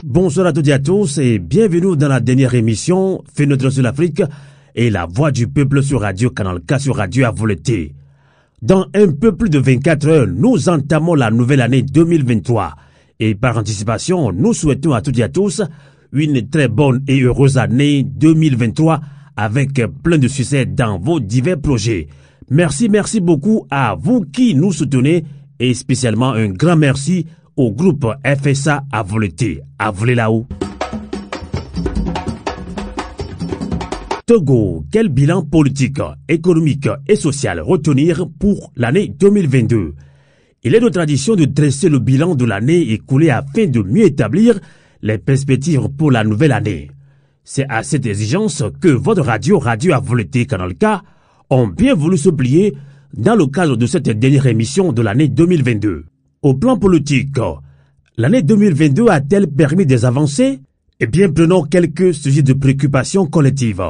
Bonsoir à toutes et à tous et bienvenue dans la dernière émission Fenêtre sur l'Afrique et la voix du peuple sur Radio Canal K sur Radio Avoleté. Dans un peu plus de 24 heures, nous entamons la nouvelle année 2023 et par anticipation, nous souhaitons à toutes et à tous une très bonne et heureuse année 2023 avec plein de succès dans vos divers projets. Merci beaucoup à vous qui nous soutenez et spécialement un grand merci au groupe FSA Avoleté. Avolé là-haut. Togo, quel bilan politique, économique et social retenir pour l'année 2022? Il est de tradition de dresser le bilan de l'année écoulée afin de mieux établir les perspectives pour la nouvelle année. C'est à cette exigence que votre Radio Avoleté Canal K ont bien voulu se plier dans le cadre de cette dernière émission de l'année 2022. Au plan politique, l'année 2022 a-t-elle permis des avancées? Eh bien, prenons quelques sujets de préoccupation collective.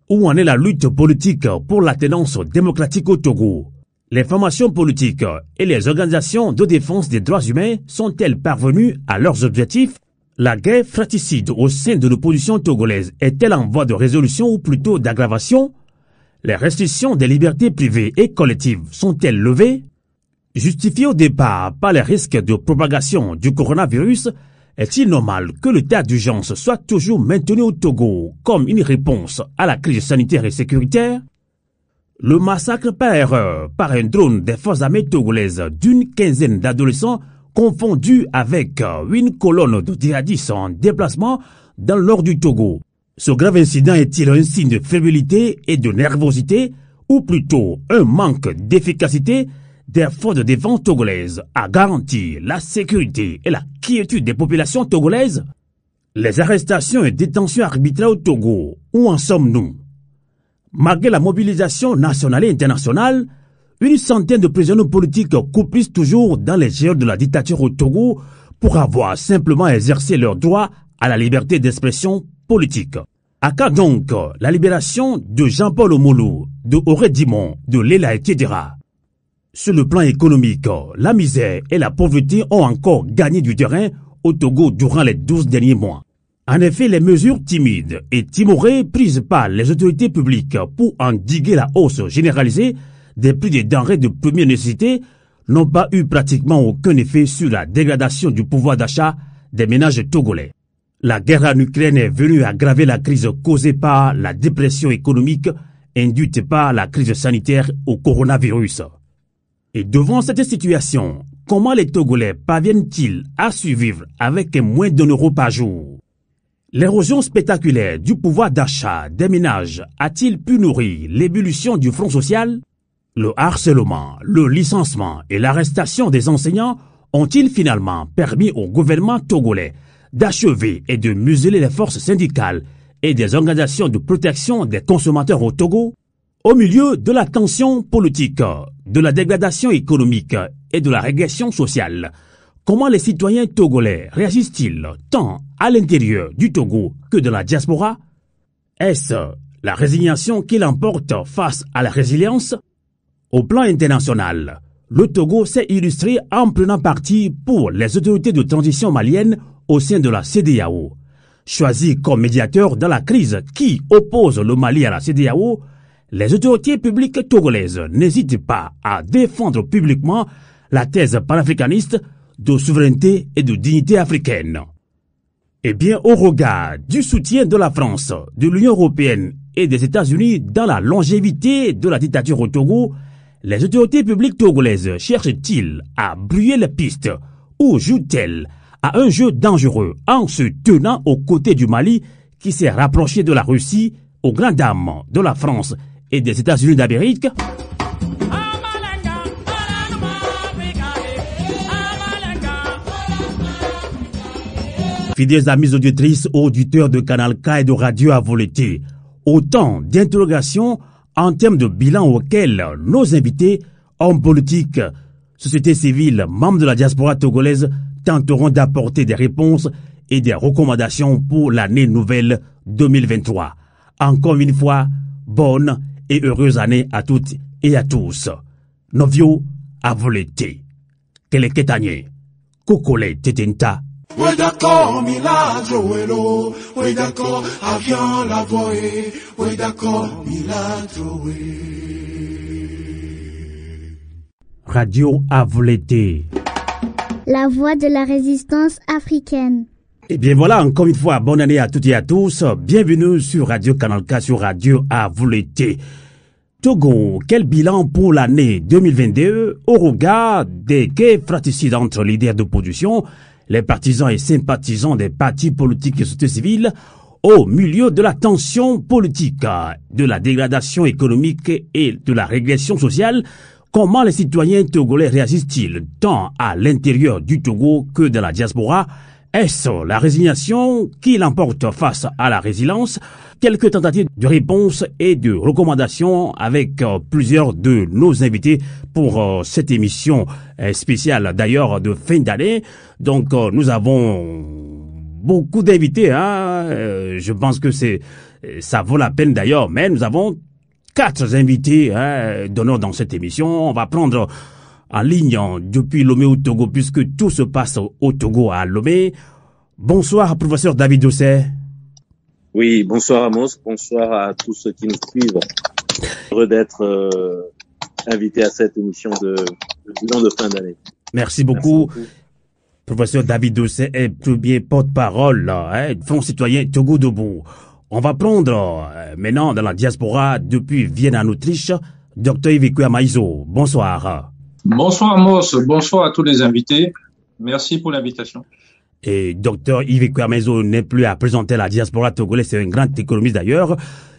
Où en est la lutte politique pour la tenance démocratique au Togo? Les formations politiques et les organisations de défense des droits humains sont-elles parvenues à leurs objectifs? La guerre fratricide au sein de l'opposition togolaise est-elle en voie de résolution ou plutôt d'aggravation? Les restrictions des libertés privées et collectives sont-elles levées? Justifié au départ par les risques de propagation du coronavirus, est-il normal que l'état d'urgence soit toujours maintenu au Togo comme une réponse à la crise sanitaire et sécuritaire? Le massacre par erreur par un drone des forces armées togolaises d'une quinzaine d'adolescents confondus avec une colonne de djihadistes en déplacement dans le nord du Togo. Ce grave incident est-il un signe de fébrilité et de nervosité ou plutôt un manque d'efficacité des forces de défense togolaises à garantir la sécurité et la quiétude des populations togolaises? Les arrestations et détentions arbitraires au Togo, où en sommes-nous? Malgré la mobilisation nationale et internationale, une centaine de prisonniers politiques coupissent toujours dans les géants de la dictature au Togo pour avoir simplement exercé leur droit à la liberté d'expression politique. À quand donc la libération de Jean-Paul Omolou, de Auré Dimon, de Léla etc.? Sur le plan économique, la misère et la pauvreté ont encore gagné du terrain au Togo durant les 12 derniers mois. En effet, les mesures timides et timorées prises par les autorités publiques pour endiguer la hausse généralisée des prix des denrées de première nécessité n'ont pas eu pratiquement aucun effet sur la dégradation du pouvoir d'achat des ménages togolais. La guerre en Ukraine est venue aggraver la crise causée par la dépression économique induite par la crise sanitaire au coronavirus. Et devant cette situation, comment les Togolais parviennent-ils à survivre avec moins d'1 € par jour? L'érosion spectaculaire du pouvoir d'achat des ménages a-t-il pu nourrir l'ébullition du front social? Le harcèlement, le licenciement et l'arrestation des enseignants ont-ils finalement permis au gouvernement togolais d'achever et de museler les forces syndicales et des organisations de protection des consommateurs au Togo? Au milieu de la tension politique, de la dégradation économique et de la régression sociale, comment les citoyens togolais réagissent-ils tant à l'intérieur du Togo que de la diaspora? Est-ce la résignation qui l'emporte face à la résilience? Au plan international, le Togo s'est illustré en prenant parti pour les autorités de transition maliennes au sein de la CEDEAO. Choisi comme médiateur dans la crise qui oppose le Mali à la CEDEAO, les autorités publiques togolaises n'hésitent pas à défendre publiquement la thèse panafricaniste de souveraineté et de dignité africaine. Eh bien, au regard du soutien de la France, de l'Union européenne et des États-Unis dans la longévité de la dictature au Togo, les autorités publiques togolaises cherchent-ils à brouiller les pistes ou jouent-elles à un jeu dangereux en se tenant aux côtés du Mali qui s'est rapproché de la Russie aux grandes dames de la France et des États-Unis d'Amérique? Fidèles amis auditrices, auditeurs de Canal K et de Radio Avoleté, autant d'interrogations en termes de bilan auxquels nos invités, hommes politiques, société civile, membres de la diaspora togolaise, tenteront d'apporter des réponses et des recommandations pour l'année nouvelle 2023. Encore une fois, bonne et heureuse année à toutes et à tous. Novio Avoleté. Keleketanye. Kokole Tetenta. Oui d'accord, milagro hello. Oui d'accord, avion la voie. Oui d'accord, milagro. Radio Avouleté. La voix de la résistance africaine. Et bien voilà, encore une fois, bonne année à toutes et à tous. Bienvenue sur Radio Canal K, sur Radio Avouleté. Togo, quel bilan pour l'année 2022 au regard des guerres fratricides entre leaders d'opposition, les partisans et sympathisants des partis politiques et sociétés civiles, au milieu de la tension politique, de la dégradation économique et de la régression sociale? Comment les citoyens togolais réagissent-ils tant à l'intérieur du Togo que dans la diaspora? Est-ce la résignation qui l'emporte face à la résilience? Quelques tentatives de réponse et de recommandations avec plusieurs de nos invités pour cette émission spéciale d'ailleurs de fin d'année. Donc nous avons beaucoup d'invités, je pense que ça vaut la peine d'ailleurs, mais nous avons 4 invités d'honneur dans cette émission. On va prendre en ligne depuis Lomé au Togo, puisque tout se passe au Togo à Lomé. Bonsoir, professeur David Doucet. Oui, bonsoir Amos, bonsoir à tous ceux qui nous suivent. Heureux d'être invité à cette émission de bilan de fin d'année. Merci beaucoup. Professeur David Doucet est premier porte-parole Front citoyen Togo debout. On va prendre maintenant dans la diaspora depuis Vienne en Autriche, Dr Yves Maïzo. Bonsoir. Bonsoir Amos, bonsoir à tous les invités. Merci pour l'invitation. Et Dr Yves Maïzo n'est plus à présenter la diaspora togolaise, c'est un grand économiste d'ailleurs.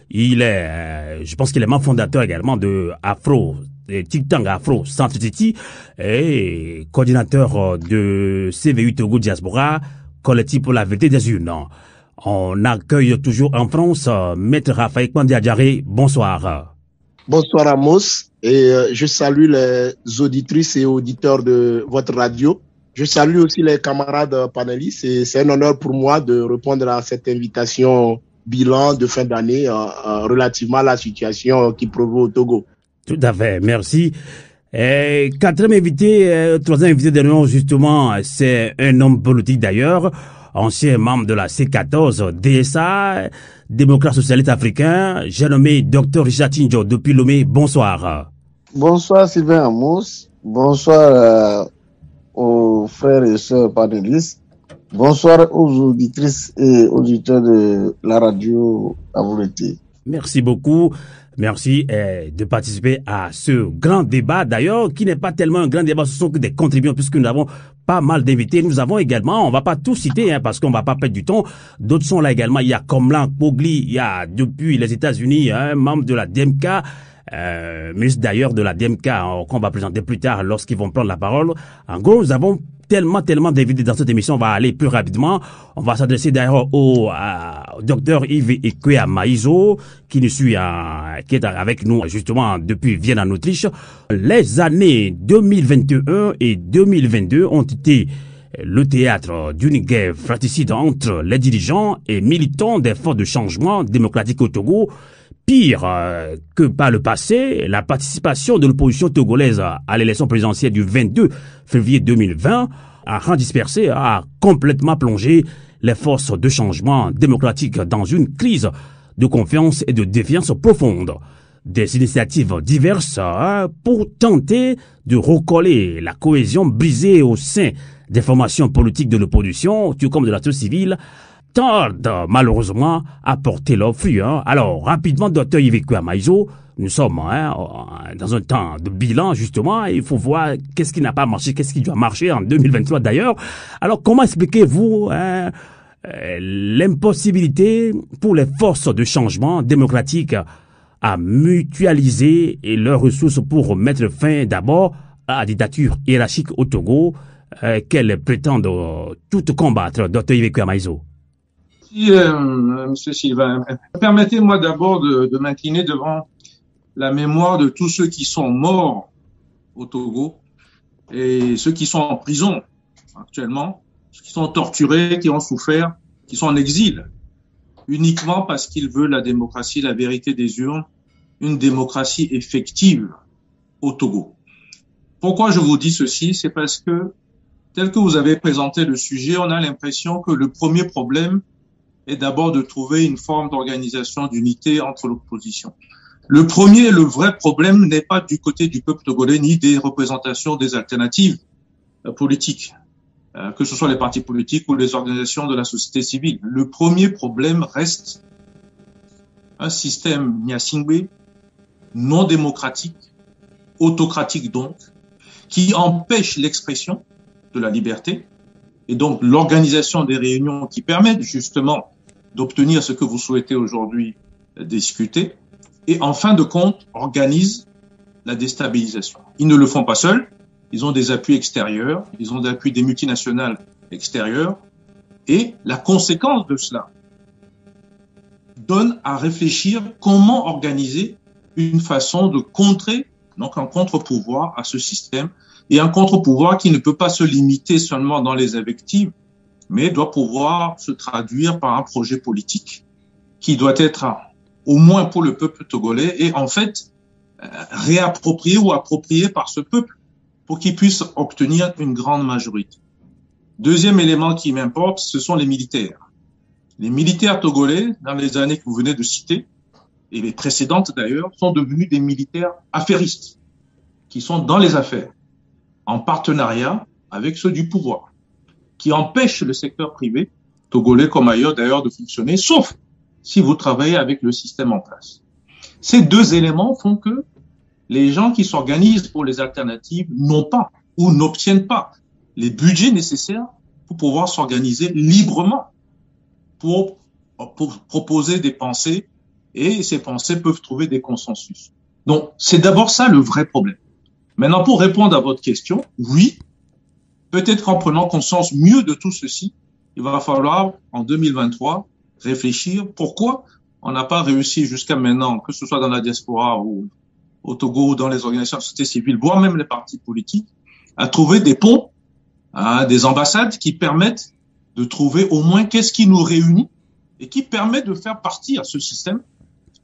Il est, je pense qu'il est membre fondateur également de Think Tank Afro Centre City et coordinateur de CVU Togo Diaspora, collectif pour la vérité des urnes. On accueille toujours en France Maître Raphaël Kwandiadjaré. Bonsoir. Bonsoir Amos, et je salue les auditrices et auditeurs de votre radio. Je salue aussi les camarades panélistes et c'est un honneur pour moi de répondre à cette invitation bilan de fin d'année relativement à la situation qui prévaut au Togo. Tout à fait, merci. Et troisième invité de nous justement, c'est un homme politique d'ailleurs, ancien membre de la C14 DSA, démocrate socialiste africain. J'ai nommé Dr Richard Tinjo depuis Lomé. Bonsoir. Bonsoir Sylvain Amos. Bonsoir aux frères et sœurs panélistes. Bonsoir aux auditrices et auditeurs de la radio Avouleté. Merci beaucoup. Merci de participer à ce grand débat, d'ailleurs, qui n'est pas tellement un grand débat, ce sont que des contributions, puisque nous avons pas mal d'invités. Nous avons également, on va pas tout citer, parce qu'on va pas perdre du temps. D'autres sont là également. Il y a Komlan Pogli, il y a depuis les États-Unis, un membre de la DMK, ministre d'ailleurs de la DMK, qu'on va présenter plus tard lorsqu'ils vont prendre la parole. En gros, nous avons tellement d'invités dans cette émission. On va aller plus rapidement. On va s'adresser d'ailleurs au docteur Yves Maïzo, qui est avec nous justement depuis Vienne en Autriche. Les années 2021 et 2022 ont été le théâtre d'une guerre fratricide entre les dirigeants et militants des forces de changement démocratique au Togo. Pire que par le passé, la participation de l'opposition togolaise à l'élection présidentielle du 22 février 2020 a rang dispersé, a complètement plongé les forces de changement démocratique dans une crise de confiance et de défiance profonde. Des initiatives diverses pour tenter de recoller la cohésion brisée au sein des formations politiques de l'opposition, tout comme de la société civile, tardent malheureusement à porter leurs fruits. Alors, rapidement, Dr Yves Maïzo, nous sommes dans un temps de bilan, justement. Il faut voir qu'est-ce qui n'a pas marché, qu'est-ce qui doit marcher en 2023 d'ailleurs. Alors, comment expliquez-vous l'impossibilité pour les forces de changement démocratique à mutualiser leurs ressources pour mettre fin d'abord à la dictature hiérarchique au Togo qu'elles prétendent toutes combattre, Dr Yves Maïzo? Monsieur Sylvain, permettez-moi d'abord de m'incliner devant la mémoire de tous ceux qui sont morts au Togo et ceux qui sont en prison actuellement, ceux qui sont torturés, qui ont souffert, qui sont en exil, uniquement parce qu'ils veulent la démocratie, la vérité des urnes, une démocratie effective au Togo. Pourquoi je vous dis ceci? C'est parce que tel que vous avez présenté le sujet, on a l'impression que le premier problème est d'abord de trouver une forme d'organisation, d'unité entre l'opposition. Le premier et le vrai problème n'est pas du côté du peuple togolais ni des représentations des alternatives politiques, que ce soit les partis politiques ou les organisations de la société civile. Le premier problème reste un système Nyasingbe non démocratique, autocratique donc, qui empêche l'expression de la liberté et donc l'organisation des réunions qui permettent justement d'obtenir ce que vous souhaitez aujourd'hui discuter et en fin de compte organise la déstabilisation. Ils ne le font pas seuls, ils ont des appuis extérieurs, ils ont des appuis des multinationales extérieures et la conséquence de cela donne à réfléchir comment organiser une façon de contrer, donc un contre-pouvoir à ce système, et un contre-pouvoir qui ne peut pas se limiter seulement dans les invectives, mais doit pouvoir se traduire par un projet politique qui doit être, au moins pour le peuple togolais, et en fait réapproprié ou approprié par ce peuple pour qu'il puisse obtenir une grande majorité. Deuxième élément qui m'importe, ce sont les militaires. Les militaires togolais, dans les années que vous venez de citer, et les précédentes d'ailleurs, sont devenus des militaires affairistes, qui sont dans les affaires, en partenariat avec ceux du pouvoir, qui empêchent le secteur privé, togolais comme ailleurs d'ailleurs, de fonctionner, sauf si vous travaillez avec le système en place. Ces deux éléments font que les gens qui s'organisent pour les alternatives n'ont pas ou n'obtiennent pas les budgets nécessaires pour pouvoir s'organiser librement, pour proposer des pensées, et ces pensées peuvent trouver des consensus. Donc, c'est d'abord ça le vrai problème. Maintenant, pour répondre à votre question, oui, peut-être qu'en prenant conscience mieux de tout ceci, il va falloir, en 2023, réfléchir pourquoi on n'a pas réussi jusqu'à maintenant, que ce soit dans la diaspora ou au Togo ou dans les organisations de la société civile, voire même les partis politiques, à trouver des ponts, des ambassades qui permettent de trouver au moins qu'est-ce qui nous réunit et qui permet de faire partir ce système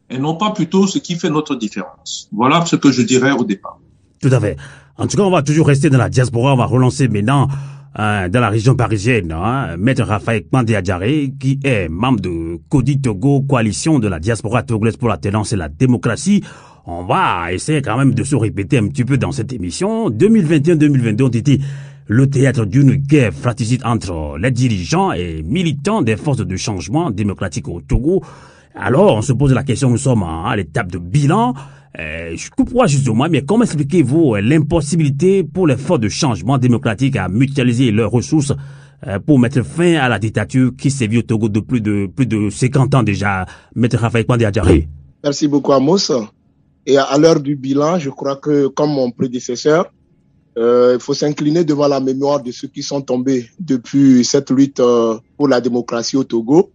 et non pas plutôt ce qui fait notre différence. Voilà ce que je dirais au départ. Tout à fait. En tout cas, on va toujours rester dans la diaspora. On va relancer maintenant dans la région parisienne, Maître Raphaël Kpandé Adjaré, qui est membre de CODI Togo, coalition de la diaspora togolaise pour la tendance et la démocratie. On va essayer quand même de se répéter un petit peu dans cette émission. 2021-2022 ont été le théâtre d'une guerre fratricide entre les dirigeants et militants des forces de changement démocratique au Togo. Alors, on se pose la question, nous sommes à l'étape de bilan. Je couperai justement, mais comment expliquez-vous l'impossibilité pour les forces de changement démocratique à mutualiser leurs ressources pour mettre fin à la dictature qui sévit au Togo de plus de 50 ans déjà, Maître Raphaël Kpandé Adjaré? Merci beaucoup, Amos. Et à l'heure du bilan, je crois que, comme mon prédécesseur, il faut s'incliner devant la mémoire de ceux qui sont tombés depuis cette lutte pour la démocratie au Togo,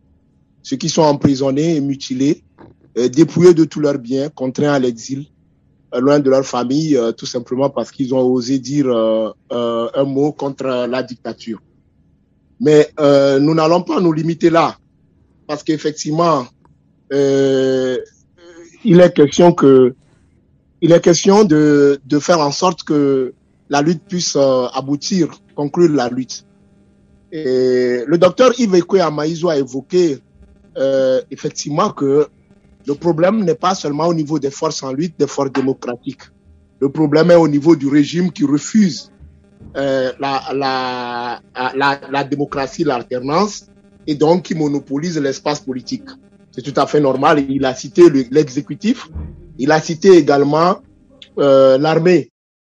ceux qui sont emprisonnés et mutilés, dépouillés de tous leurs biens, contraints à l'exil, loin de leur famille, tout simplement parce qu'ils ont osé dire un mot contre la dictature. Mais nous n'allons pas nous limiter là, parce qu'effectivement, il est question de faire en sorte que la lutte puisse aboutir, conclure la lutte. Et le docteur Yves Ekwe Amaïzo a évoqué effectivement que le problème n'est pas seulement au niveau des forces en lutte, des forces démocratiques. Le problème est au niveau du régime qui refuse la démocratie, l'alternance, et donc qui monopolise l'espace politique. C'est tout à fait normal. Il a cité l'exécutif, il a cité également l'armée.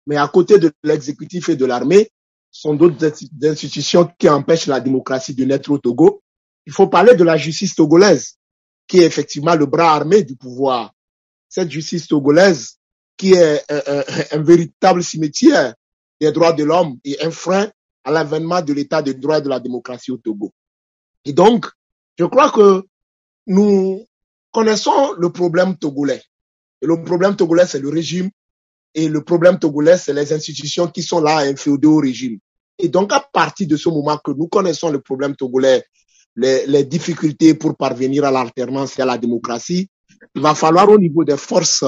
Mais à côté de l'exécutif et de l'armée, sont d'autres institutions qui empêchent la démocratie de naître au Togo. Il faut parler de la justice togolaise, qui est effectivement le bras armé du pouvoir. Cette justice togolaise, qui est un véritable cimetière des droits de l'homme et un frein à l'avènement de l'état de droit et de la démocratie au Togo. Et donc, je crois que nous connaissons le problème togolais. Et le problème togolais, c'est le régime. Et le problème togolais, c'est les institutions qui sont là inféodées au régime. Et donc, à partir de ce moment que nous connaissons le problème togolais, les difficultés pour parvenir à l'alternance et à la démocratie, il va falloir au niveau des forces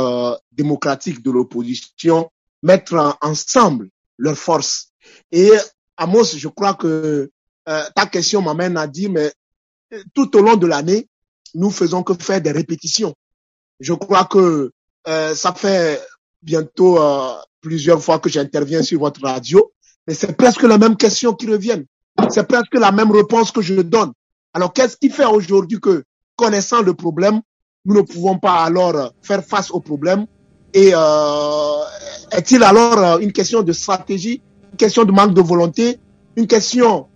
démocratiques de l'opposition mettre ensemble leurs forces et Amos, je crois que ta question m'amène à dire, mais tout au long de l'année, nous faisons que faire des répétitions. Je crois que ça fait bientôt plusieurs fois que j'interviens sur votre radio, mais c'est presque les mêmes questions qui reviennent. C'est presque la même réponse que je donne. Alors, qu'est-ce qui fait aujourd'hui que, connaissant le problème, nous ne pouvons pas alors faire face au problème? Et est-il alors une question de stratégie, une question de manque de volonté, une question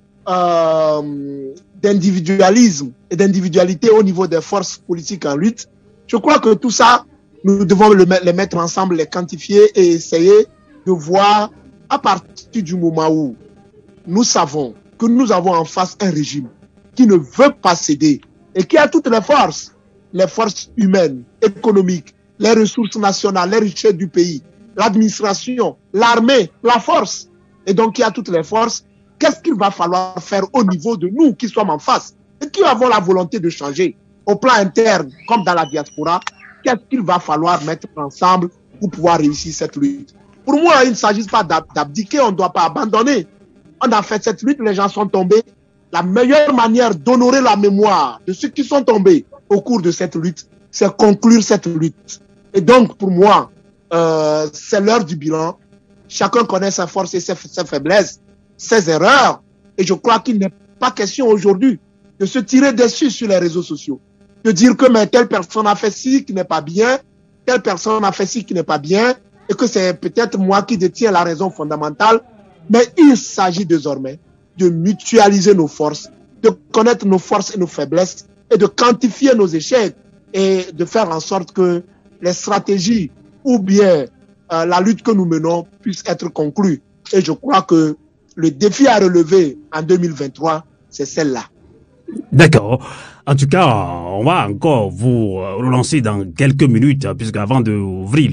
d'individualisme et d'individualité au niveau des forces politiques en lutte? Je crois que tout ça, nous devons les mettre ensemble, les quantifier et essayer de voir à partir du moment où nous savons que nous avons en face un régime qui ne veut pas céder et qui a toutes les forces humaines, économiques, les ressources nationales, les richesses du pays, l'administration, l'armée, la force, et donc qui a toutes les forces. Qu'est-ce qu'il va falloir faire au niveau de nous qui sommes en face et qui avons la volonté de changer au plan interne comme dans la diaspora? Qu'est-ce qu'il va falloir mettre ensemble pour pouvoir réussir cette lutte? Pour moi, il ne s'agit pas d'abdiquer, on ne doit pas abandonner. On a fait cette lutte, les gens sont tombés. La meilleure manière d'honorer la mémoire de ceux qui sont tombés au cours de cette lutte, c'est conclure cette lutte. Et donc, pour moi, c'est l'heure du bilan. Chacun connaît ses forces et ses faiblesses, ses erreurs. Et je crois qu'il n'est pas question aujourd'hui de se tirer dessus sur les réseaux sociaux. De dire que mais telle personne a fait ci qui n'est pas bien, telle personne a fait ci qui n'est pas bien, et que c'est peut-être moi qui détiens la raison fondamentale. Mais il s'agit désormais de mutualiser nos forces, de connaître nos forces et nos faiblesses, et de quantifier nos échecs, et de faire en sorte que les stratégies ou bien la lutte que nous menons puisse être conclue. Et je crois que le défi à relever en 2023, c'est celle-là. D'accord. En tout cas, on va encore vous relancer dans quelques minutes, puisqu'avant d'ouvrir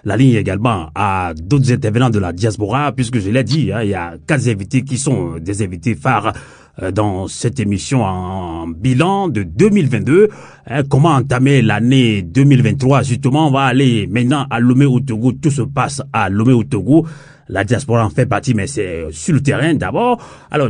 la ligne également à d'autres intervenants de la diaspora, puisque je l'ai dit, il y a 4 invités qui sont des invités phares dans cette émission en bilan de 2022. Comment entamer l'année 2023? Justement, on va aller maintenant à Lomé au Togo. Tout se passe à Lomé au Togo. La diaspora en fait partie, mais c'est sur le terrain d'abord. Alors,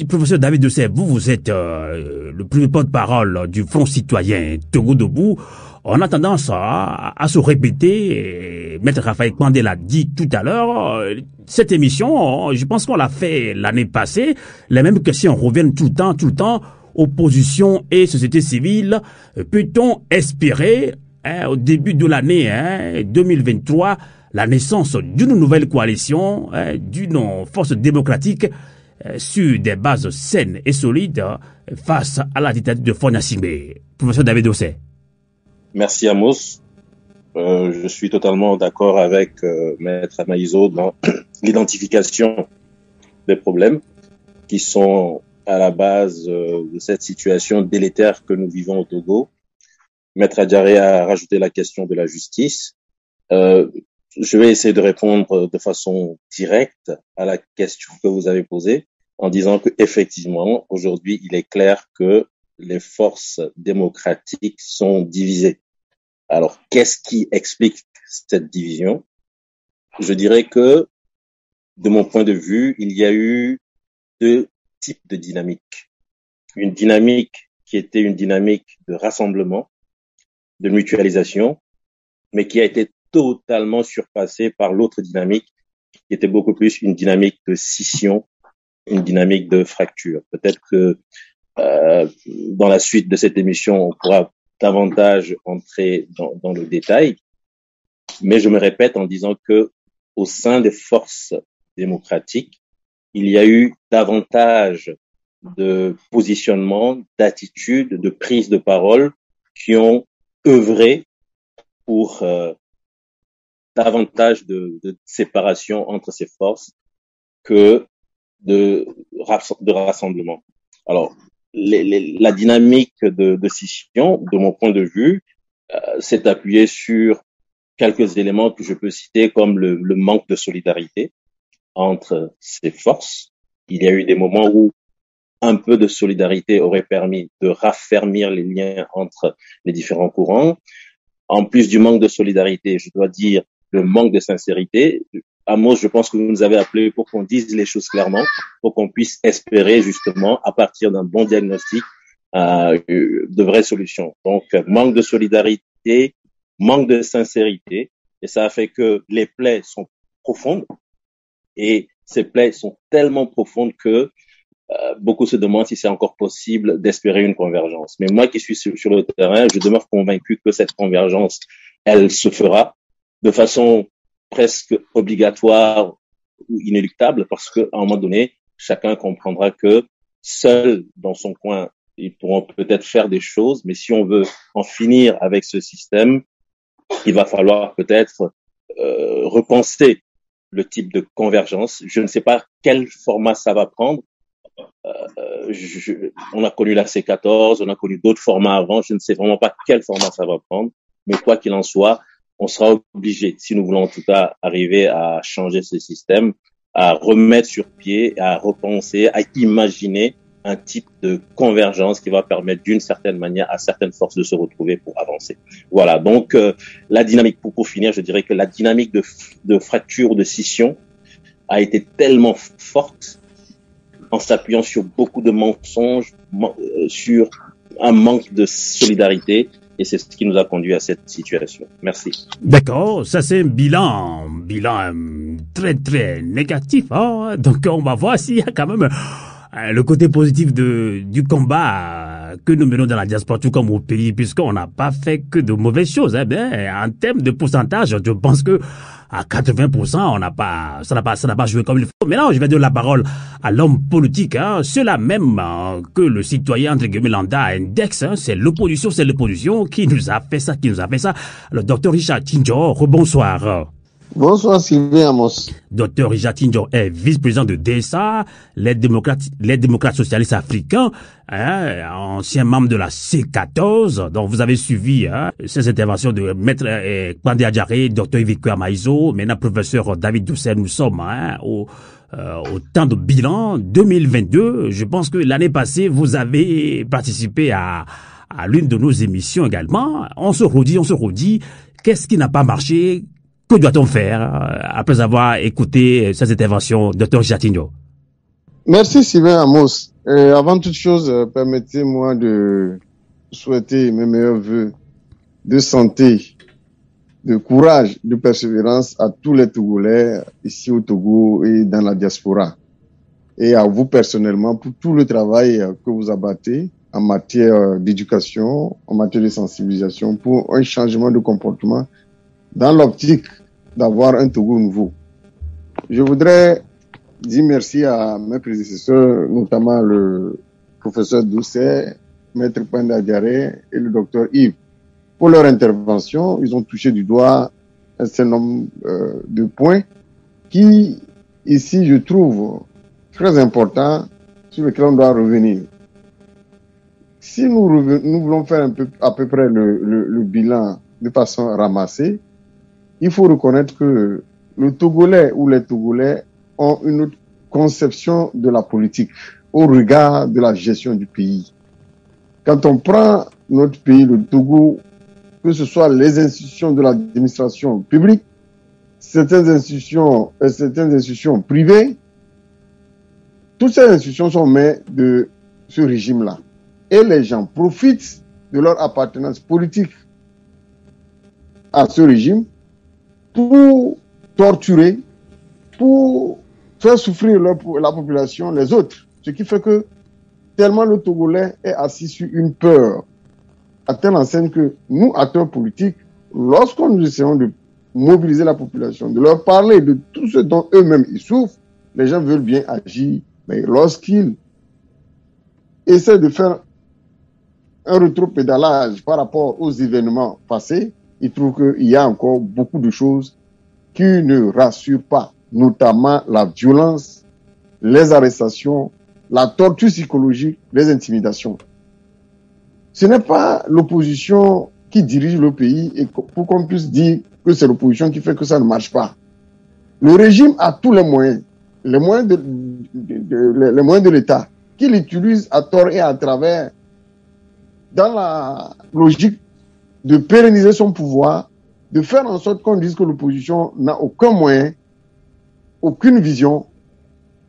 professeur David Dossé, vous êtes le premier porte-parole du Front citoyen Togo Debout. On a tendance à se répéter, et Maître Raphaël Kwande l'a dit tout à l'heure, cette émission, je pense qu'on l'a fait l'année passée, les mêmes questions reviennent tout le temps, opposition et société civile. Peut-on espérer, au début de l'année 2023, la naissance d'une nouvelle coalition, d'une force démocratique sur des bases saines et solides face à la dictature de Faure Gnassingbé? Professeur David Dossé. Merci Amos. Je suis totalement d'accord avec Maître Amaïso dans l'identification des problèmes qui sont à la base de cette situation délétère que nous vivons au Togo. Maître Adjaré a rajouté la question de la justice. Je vais essayer de répondre de façon directe à la question que vous avez posée en disant que effectivement, aujourd'hui, il est clair que les forces démocratiques sont divisées. Alors, qu'est-ce qui explique cette division? Je dirais que, de mon point de vue, il y a eu 2 types de dynamiques. Une dynamique qui était une dynamique de rassemblement, de mutualisation, mais qui a été totalement surpassée par l'autre dynamique, qui était beaucoup plus une dynamique de scission, une dynamique de fracture. Peut-être que dans la suite de cette émission, on pourra davantage entrer dans le détail, mais je me répète en disant que au sein des forces démocratiques, il y a eu davantage de positionnements, d'attitudes, de prises de parole qui ont œuvré pour davantage de séparation entre ces forces que de rassemblement. Alors, la dynamique de scission, de mon point de vue, s'est appuyée sur quelques éléments que je peux citer comme le manque de solidarité entre ces forces. Il y a eu des moments où un peu de solidarité aurait permis de raffermir les liens entre les différents courants. En plus du manque de solidarité, je dois dire le manque de sincérité. Amos, je pense que vous nous avez appelé pour qu'on dise les choses clairement, pour qu'on puisse espérer justement, à partir d'un bon diagnostic, de vraies solutions. Donc, manque de solidarité, manque de sincérité, et ça a fait que les plaies sont profondes, et ces plaies sont tellement profondes que beaucoup se demandent si c'est encore possible d'espérer une convergence. Mais moi qui suis sur le terrain, je demeure convaincu que cette convergence, elle se fera de façon presque obligatoire ou inéluctable, parce qu'à un moment donné, chacun comprendra que seul dans son coin, ils pourront peut-être faire des choses, mais si on veut en finir avec ce système, il va falloir peut-être repenser le type de convergence. Je ne sais pas quel format ça va prendre. On a connu la C14, on a connu d'autres formats avant, je ne sais vraiment pas quel format ça va prendre, mais quoi qu'il en soit, on sera obligé, si nous voulons en tout cas arriver à changer ce système, à remettre sur pied, à repenser, à imaginer un type de convergence qui va permettre d'une certaine manière à certaines forces de se retrouver pour avancer. Voilà, donc la dynamique, pour finir, je dirais que la dynamique de fracture, de scission a été tellement forte en s'appuyant sur beaucoup de mensonges, sur un manque de solidarité, et c'est ce qui nous a conduit à cette situation. Merci. D'accord, ça c'est un bilan très très négatif. Hein? Donc on va voir s'il y a quand même le côté positif du combat que nous menons dans la diaspora, tout comme au pays, puisqu'on n'a pas fait que de mauvaises choses. Eh bien, en termes de pourcentage, je pense que à 80%, ça n'a pas joué comme il faut. Maintenant, je vais donner la parole à l'homme politique, hein, ceux-là même que le citoyen, entre guillemets, lambda indexe, hein, c'est l'opposition qui nous a fait ça. Le docteur Richard Tinjor, rebonsoir. Bonsoir Sylvain Amos. Docteur Richard Tinjor est vice-président de DSA, les démocrates socialistes africains, hein, ancien membre de la C14. Donc vous avez suivi ces interventions de Maître Kwande Adjare, docteur Yves Maïzo, maintenant professeur David Doucet. Nous sommes au temps de bilan 2022. Je pense que l'année passée, vous avez participé à l'une de nos émissions également. On se redit. Qu'est-ce qui n'a pas marché? Que doit-on faire après avoir écouté ces interventions, Dr. Jatinho? Merci Sylvain Amos. Avant toute chose, permettez-moi de souhaiter mes meilleurs vœux de santé, de courage, de persévérance à tous les Togolais ici au Togo et dans la diaspora. Et à vous personnellement pour tout le travail que vous abattez en matière d'éducation, en matière de sensibilisation pour un changement de comportement dans l'optique d'avoir un Togo nouveau. Je voudrais dire merci à mes prédécesseurs, notamment le professeur Doucet, Maître Kwande Adjare et le docteur Yves. Pour leur intervention, ils ont touché du doigt un certain nombre de points qui, ici, je trouve très importants, sur lesquels on doit revenir. Si nous voulons faire à peu près le bilan de façon ramassée, il faut reconnaître que le Togolais ou les Togolais ont une autre conception de la politique au regard de la gestion du pays. Quand on prend notre pays, le Togo, que ce soit les institutions de l'administration publique, certaines institutions privées, toutes ces institutions sont maîtres de ce régime-là. Et les gens profitent de leur appartenance politique à ce régime pour torturer, pour faire souffrir la population, les autres. Ce qui fait que tellement le Togolais est assis sur une peur, à telle enseigne que nous, acteurs politiques, lorsqu'on nous essayons de mobiliser la population, de leur parler de tout ce dont eux-mêmes ils souffrent, les gens veulent bien agir, mais lorsqu'ils essaient de faire un rétropédalage par rapport aux événements passés, ils trouvent qu'il y a encore beaucoup de choses qui ne rassurent pas, notamment la violence, les arrestations, la torture psychologique, les intimidations. Ce n'est pas l'opposition qui dirige le pays et pour qu'on puisse dire que c'est l'opposition qui fait que ça ne marche pas. Le régime a tous les moyens de l'État, qu'il utilise à tort et à travers dans la logique de pérenniser son pouvoir, de faire en sorte qu'on dise que l'opposition n'a aucun moyen aucune vision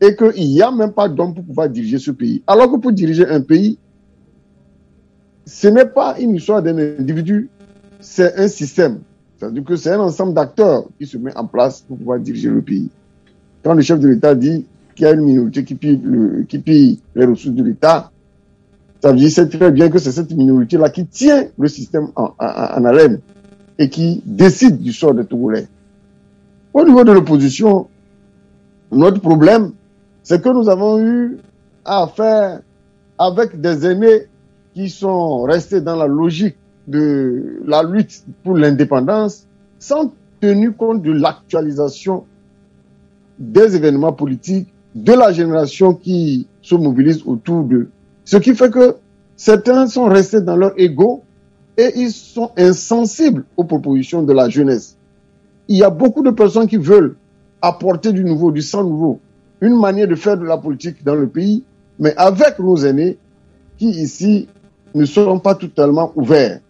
et qu'il n'y a même pas d'homme pour pouvoir diriger ce pays. Alors que pour diriger un pays, ce n'est pas une histoire d'un individu, c'est un système. C'est-à-dire que c'est un ensemble d'acteurs qui se met en place pour pouvoir diriger le pays. Quand le chef de l'État dit qu'il y a une minorité qui pille les ressources de l'État, ça veut dire c'est très bien que c'est cette minorité-là qui tient le système en haleine et qui décide du sort des Togolais. Au niveau de l'opposition, notre problème, c'est que nous avons eu à faire avec des aînés qui sont restés dans la logique de la lutte pour l'indépendance sans tenir compte de l'actualisation des événements politiques, de la génération qui se mobilise autour d'eux. Ce qui fait que certains sont restés dans leur ego et ils sont insensibles aux propositions de la jeunesse. Il y a beaucoup de personnes qui veulent apporter du nouveau, du sang nouveau, une manière de faire de la politique dans le pays, mais avec nos aînés qui ici ne seront pas totalement ouverts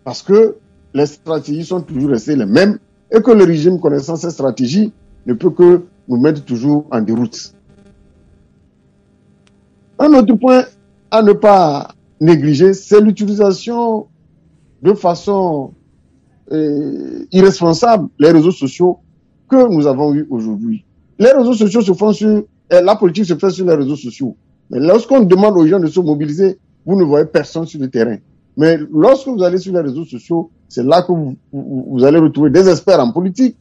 parce que les stratégies sont toujours restées les mêmes et que le régime connaissant ces stratégies ne peut que nous mettre toujours en déroute. Un autre point à ne pas négliger, c'est l'utilisation de façon irresponsable les réseaux sociaux que nous avons eu aujourd'hui. Les réseaux sociaux se font sur, la politique se fait sur les réseaux sociaux. Mais lorsqu'on demande aux gens de se mobiliser, vous ne voyez personne sur le terrain. Mais lorsque vous allez sur les réseaux sociaux, c'est là que vous allez retrouver des experts en politique,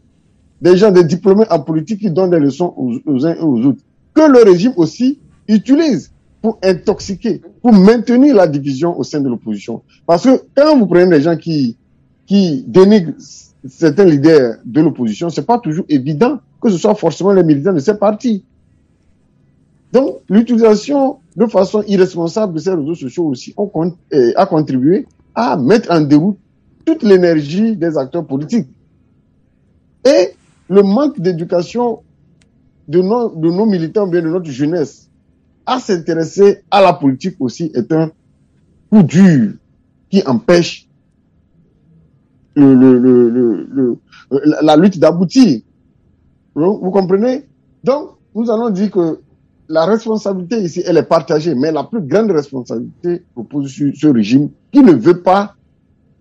des gens, des diplômés en politique qui donnent des leçons aux uns et aux autres, que le régime aussi utilise pour intoxiquer, pour maintenir la division au sein de l'opposition. Parce que quand vous prenez des gens qui dénigrent certains leaders de l'opposition, c'est pas toujours évident que ce soit forcément les militants de ces partis. Donc, l'utilisation de façon irresponsable de ces réseaux sociaux aussi a contribué à mettre en déroute toute l'énergie des acteurs politiques. Et le manque d'éducation de nos militants, bien de notre jeunesse, à s'intéresser à la politique aussi est un coup dur qui empêche la lutte d'aboutir. Vous comprenez? Donc, nous allons dire que la responsabilité ici, elle est partagée, mais la plus grande responsabilité repose sur ce régime qui ne veut pas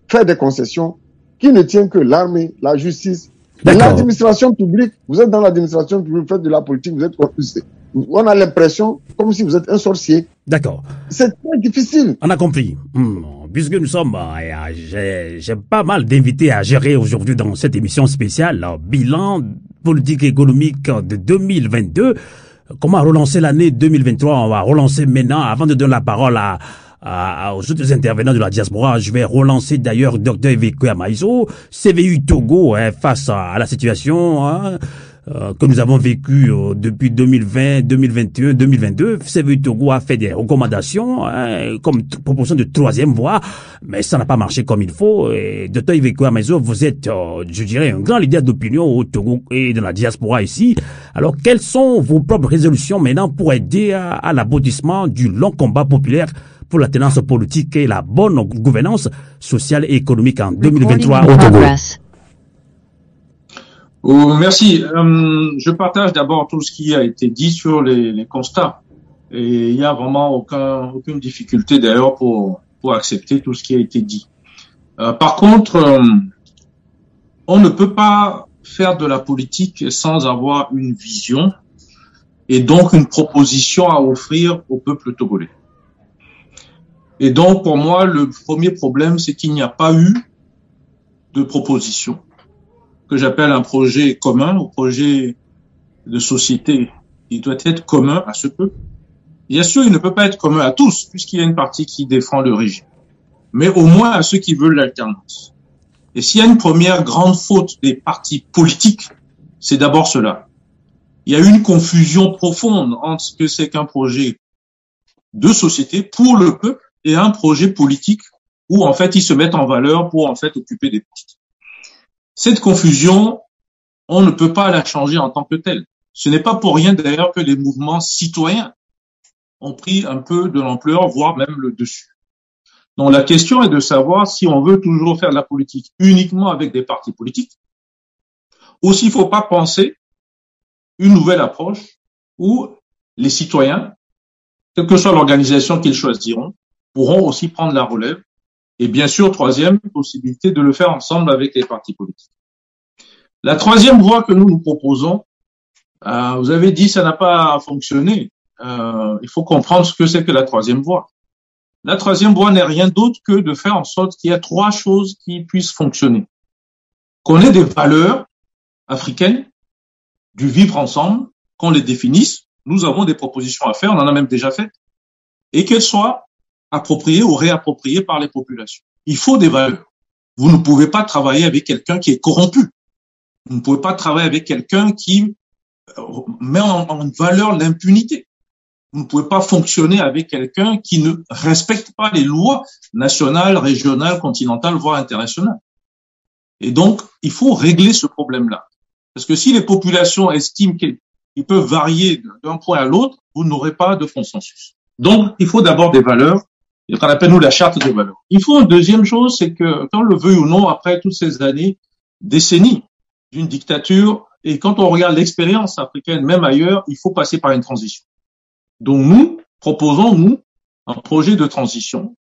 faire des concessions, qui ne tient que l'armée, la justice, l'administration publique. Vous êtes dans l'administration publique, vous faites de la politique, on a l'impression comme si vous êtes un sorcier. D'accord. C'est très difficile. On a compris. Puisque nous sommes, j'ai pas mal d'invités à gérer aujourd'hui dans cette émission spéciale, bilan politique et économique de 2022. Comment relancer l'année 2023? On va relancer maintenant, avant de donner la parole aux autres intervenants de la diaspora. Je vais relancer d'ailleurs Dr Iveco Amaïso, CVU Togo, face à la situation que nous avons vécue depuis 2020, 2021, 2022. CVU Togo a fait des recommandations comme proposition de troisième voie, mais ça n'a pas marché comme il faut. Et Dr Iveco Amaïso, vous êtes, je dirais, un grand leader d'opinion au Togo et de la diaspora ici. Alors, quelles sont vos propres résolutions maintenant pour aider à l'aboutissement du long combat populaire pour la tenance politique et la bonne gouvernance sociale et économique en 2023 au Togo? Merci. Je partage d'abord tout ce qui a été dit sur les constats. Et il n'y a vraiment aucune difficulté d'ailleurs pour accepter tout ce qui a été dit. Par contre, on ne peut pas faire de la politique sans avoir une vision et donc une proposition à offrir au peuple togolais. Et donc, pour moi, le premier problème, c'est qu'il n'y a pas eu de proposition que j'appelle un projet commun, un projet de société qui doit être commun à ce peuple. Bien sûr, il ne peut pas être commun à tous, puisqu'il y a une partie qui défend le régime, mais au moins à ceux qui veulent l'alternance. Et s'il y a une première grande faute des partis politiques, c'est d'abord cela. Il y a une confusion profonde entre ce que c'est qu'un projet de société pour le peuple et un projet politique où, en fait, ils se mettent en valeur pour, en fait, occuper des postes. Cette confusion, on ne peut pas la changer en tant que telle. Ce n'est pas pour rien, d'ailleurs, que les mouvements citoyens ont pris un peu de l'ampleur, voire même le dessus. Donc, la question est de savoir si on veut toujours faire de la politique uniquement avec des partis politiques, ou s'il ne faut pas penser une nouvelle approche où les citoyens, quelle que soit l'organisation qu'ils choisiront, pourront aussi prendre la relève. Et bien sûr, troisième possibilité de le faire ensemble avec les partis politiques. La troisième voie que nous proposons, vous avez dit ça n'a pas fonctionné. Il faut comprendre ce que c'est que la troisième voie. La troisième voie n'est rien d'autre que de faire en sorte qu'il y ait trois choses qui puissent fonctionner. Qu'on ait des valeurs africaines, du vivre ensemble, qu'on les définisse. Nous avons des propositions à faire, on en a même déjà fait, et qu'elles soient appropriées ou réappropriées par les populations. Il faut des valeurs. Vous ne pouvez pas travailler avec quelqu'un qui est corrompu. Vous ne pouvez pas travailler avec quelqu'un qui met en valeur l'impunité. Vous ne pouvez pas fonctionner avec quelqu'un qui ne respecte pas les lois nationales, régionales, continentales, voire internationales. Et donc, il faut régler ce problème-là. Parce que si les populations estiment qu'ils peuvent varier d'un point à l'autre, vous n'aurez pas de consensus. Donc, il faut d'abord des valeurs, ce qu'on appelle nous la charte des valeurs. Il faut une deuxième chose, c'est que, qu'on le veuille ou non, après toutes ces années, décennies d'une dictature, et quand on regarde l'expérience africaine, même ailleurs, il faut passer par une transition. Donc nous proposons, nous, un projet de transition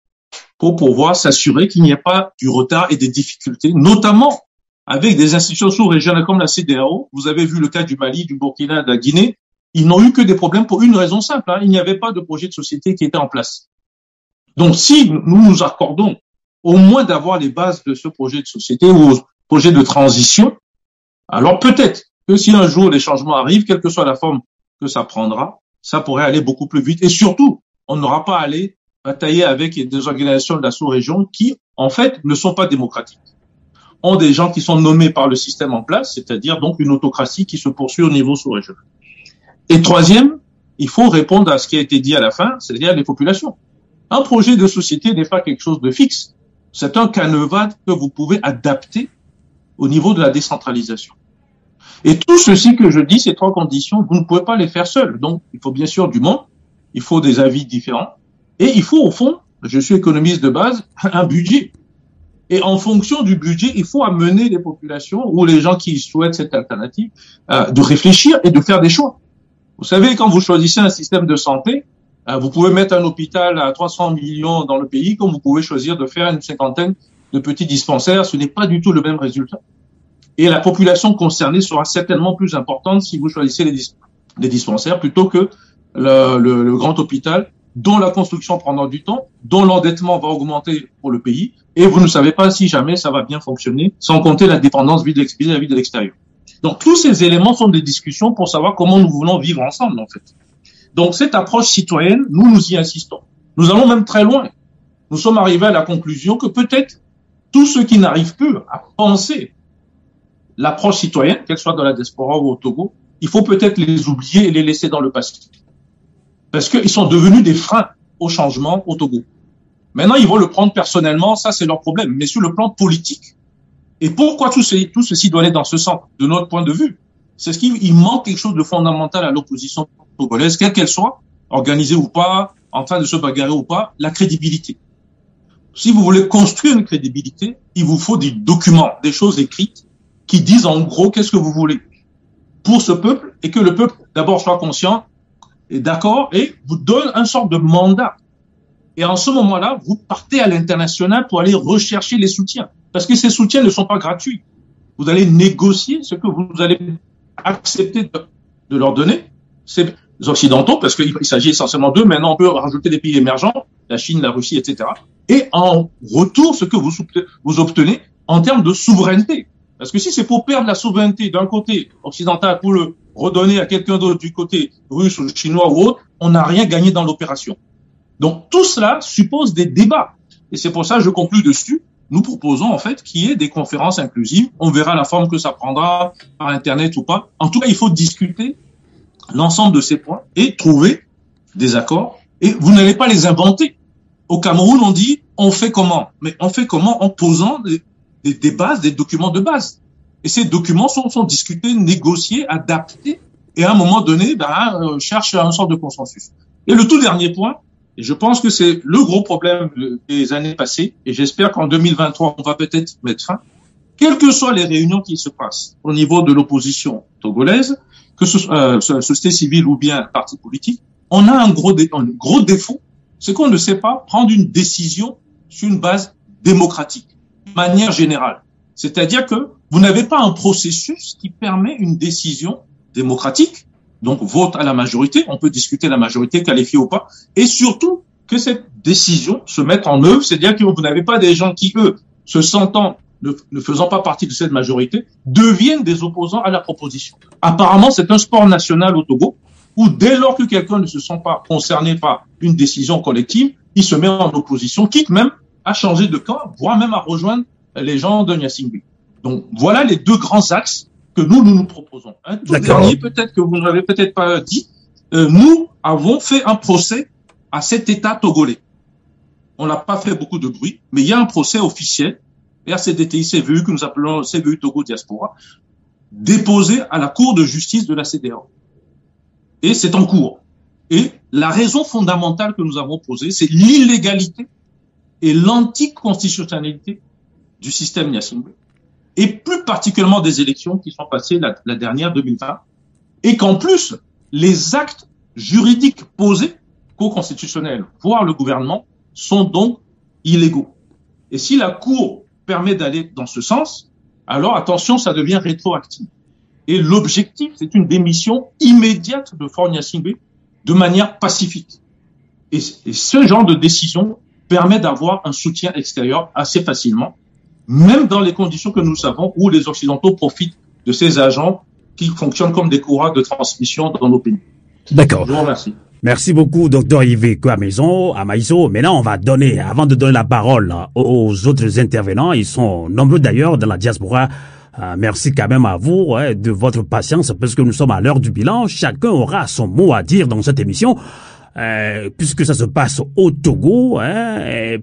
pour pouvoir s'assurer qu'il n'y ait pas du retard et des difficultés, notamment avec des institutions sous-régionales comme la CEDEAO. Vous avez vu le cas du Mali, du Burkina, de la Guinée. Ils n'ont eu que des problèmes pour une raison simple. Il n'y avait pas de projet de société qui était en place. Donc si nous nous accordons au moins d'avoir les bases de ce projet de société ou projet de transition, alors peut-être que si un jour les changements arrivent, quelle que soit la forme que ça prendra, ça pourrait aller beaucoup plus vite. Et surtout, on n'aura pas à aller batailler avec des organisations de la sous-région qui, en fait, ne sont pas démocratiques. Ont des gens qui sont nommés par le système en place, c'est-à-dire donc une autocratie qui se poursuit au niveau sous-régional. Et troisième, il faut répondre à ce qui a été dit à la fin, c'est-à-dire les populations. Un projet de société n'est pas quelque chose de fixe. C'est un canevas que vous pouvez adapter au niveau de la décentralisation. Et tout ceci que je dis, ces trois conditions, vous ne pouvez pas les faire seuls. Donc, il faut bien sûr du monde, il faut des avis différents, et il faut, au fond, je suis économiste de base, un budget. Et en fonction du budget, il faut amener les populations ou les gens qui souhaitent cette alternative de réfléchir et de faire des choix. Vous savez, quand vous choisissez un système de santé, vous pouvez mettre un hôpital à 300 millions dans le pays, comme vous pouvez choisir de faire une cinquantaine de petits dispensaires. Ce n'est pas du tout le même résultat. Et la population concernée sera certainement plus importante si vous choisissez les dispensaires plutôt que le grand hôpital, dont la construction prendra du temps, dont l'endettement va augmenter pour le pays, et vous ne savez pas si jamais ça va bien fonctionner, sans compter la dépendance vis-à-vis de l'extérieur. Donc tous ces éléments sont des discussions pour savoir comment nous voulons vivre ensemble, en fait. Donc cette approche citoyenne, nous y insistons. Nous allons même très loin. Nous sommes arrivés à la conclusion que peut-être tous ceux qui n'arrivent plus à penser l'approche citoyenne, qu'elle soit dans la diaspora ou au Togo, il faut peut-être les oublier et les laisser dans le passé. Parce qu'ils sont devenus des freins au changement au Togo. Maintenant, ils vont le prendre personnellement, ça c'est leur problème. Mais sur le plan politique, et pourquoi tout ceci doit aller dans ce sens, de notre point de vue, c'est ce qu'il manque quelque chose de fondamental à l'opposition togolaise, quelle qu'elle soit, organisée ou pas, en train de se bagarrer ou pas, la crédibilité. Si vous voulez construire une crédibilité, il vous faut des documents, des choses écrites, qui disent en gros qu'est-ce que vous voulez pour ce peuple, et que le peuple d'abord soit conscient et d'accord et vous donne un sorte de mandat. Et en ce moment-là, vous partez à l'international pour aller rechercher les soutiens, parce que ces soutiens ne sont pas gratuits. Vous allez négocier ce que vous allez accepter de leur donner. C'est les Occidentaux, parce qu'il s'agit essentiellement d'eux. Maintenant, on peut rajouter des pays émergents, la Chine, la Russie, etc. Et en retour, ce que vous obtenez en termes de souveraineté. Parce que si c'est pour perdre la souveraineté d'un côté occidental pour le redonner à quelqu'un d'autre du côté russe ou chinois ou autre, on n'a rien gagné dans l'opération. Donc tout cela suppose des débats. Et c'est pour ça que je conclus dessus. Nous proposons en fait qu'il y ait des conférences inclusives. On verra la forme que ça prendra par Internet ou pas. En tout cas, il faut discuter l'ensemble de ces points et trouver des accords. Et vous n'allez pas les inventer. Au Cameroun, on dit on fait comment? Mais on fait comment en posant des bases, des documents de base. Et ces documents sont discutés, négociés, adaptés, et à un moment donné, cherche un sorte de consensus. Et le tout dernier point, et je pense que c'est le gros problème des années passées, et j'espère qu'en 2023, on va peut-être mettre fin, quelles que soient les réunions qui se passent au niveau de l'opposition togolaise, que ce soit société civile ou bien parti politique, on a un gros défaut, c'est qu'on ne sait pas prendre une décision sur une base démocratique, de manière générale. C'est-à-dire que vous n'avez pas un processus qui permet une décision démocratique, donc vote à la majorité, on peut discuter la majorité qualifiée ou pas, et surtout que cette décision se mette en œuvre, c'est-à-dire que vous n'avez pas des gens qui, eux, se sentant, ne faisant pas partie de cette majorité, deviennent des opposants à la proposition. Apparemment, c'est un sport national au Togo, où dès lors que quelqu'un ne se sent pas concerné par une décision collective, il se met en opposition, quitte même à changer de camp, voire même à rejoindre les gens de Gnassingbé. Donc, voilà les deux grands axes que nous proposons. Un tout dernier, peut-être que vous ne l'avez peut-être pas dit, nous avons fait un procès à cet État togolais. On n'a pas fait beaucoup de bruit, mais il y a un procès officiel, RCDTI CVU, que nous appelons CVU Togo Diaspora, déposé à la Cour de justice de la CEDEAO. Et c'est en cours. Et la raison fondamentale que nous avons posée, c'est l'illégalité et l'anticonstitutionnalité du système Gnassingbé, et plus particulièrement des élections qui sont passées la dernière 2020, et qu'en plus, les actes juridiques posés Cour constitutionnelle, voire le gouvernement, sont donc illégaux. Et si la Cour permet d'aller dans ce sens, alors attention, ça devient rétroactif. Et l'objectif, c'est une démission immédiate de Faure Gnassingbé de manière pacifique. Et ce genre de décision permet d'avoir un soutien extérieur assez facilement, même dans les conditions que nous savons où les Occidentaux profitent de ces agents qui fonctionnent comme des courroies de transmission dans nos pays. D'accord. Je vous remercie. Merci beaucoup, Dr Yves Amaïso. Maintenant, on va donner, avant de donner la parole aux autres intervenants, ils sont nombreux d'ailleurs dans la diaspora. Merci quand même à vous de votre patience, parce que nous sommes à l'heure du bilan. Chacun aura son mot à dire dans cette émission. Puisque ça se passe au Togo,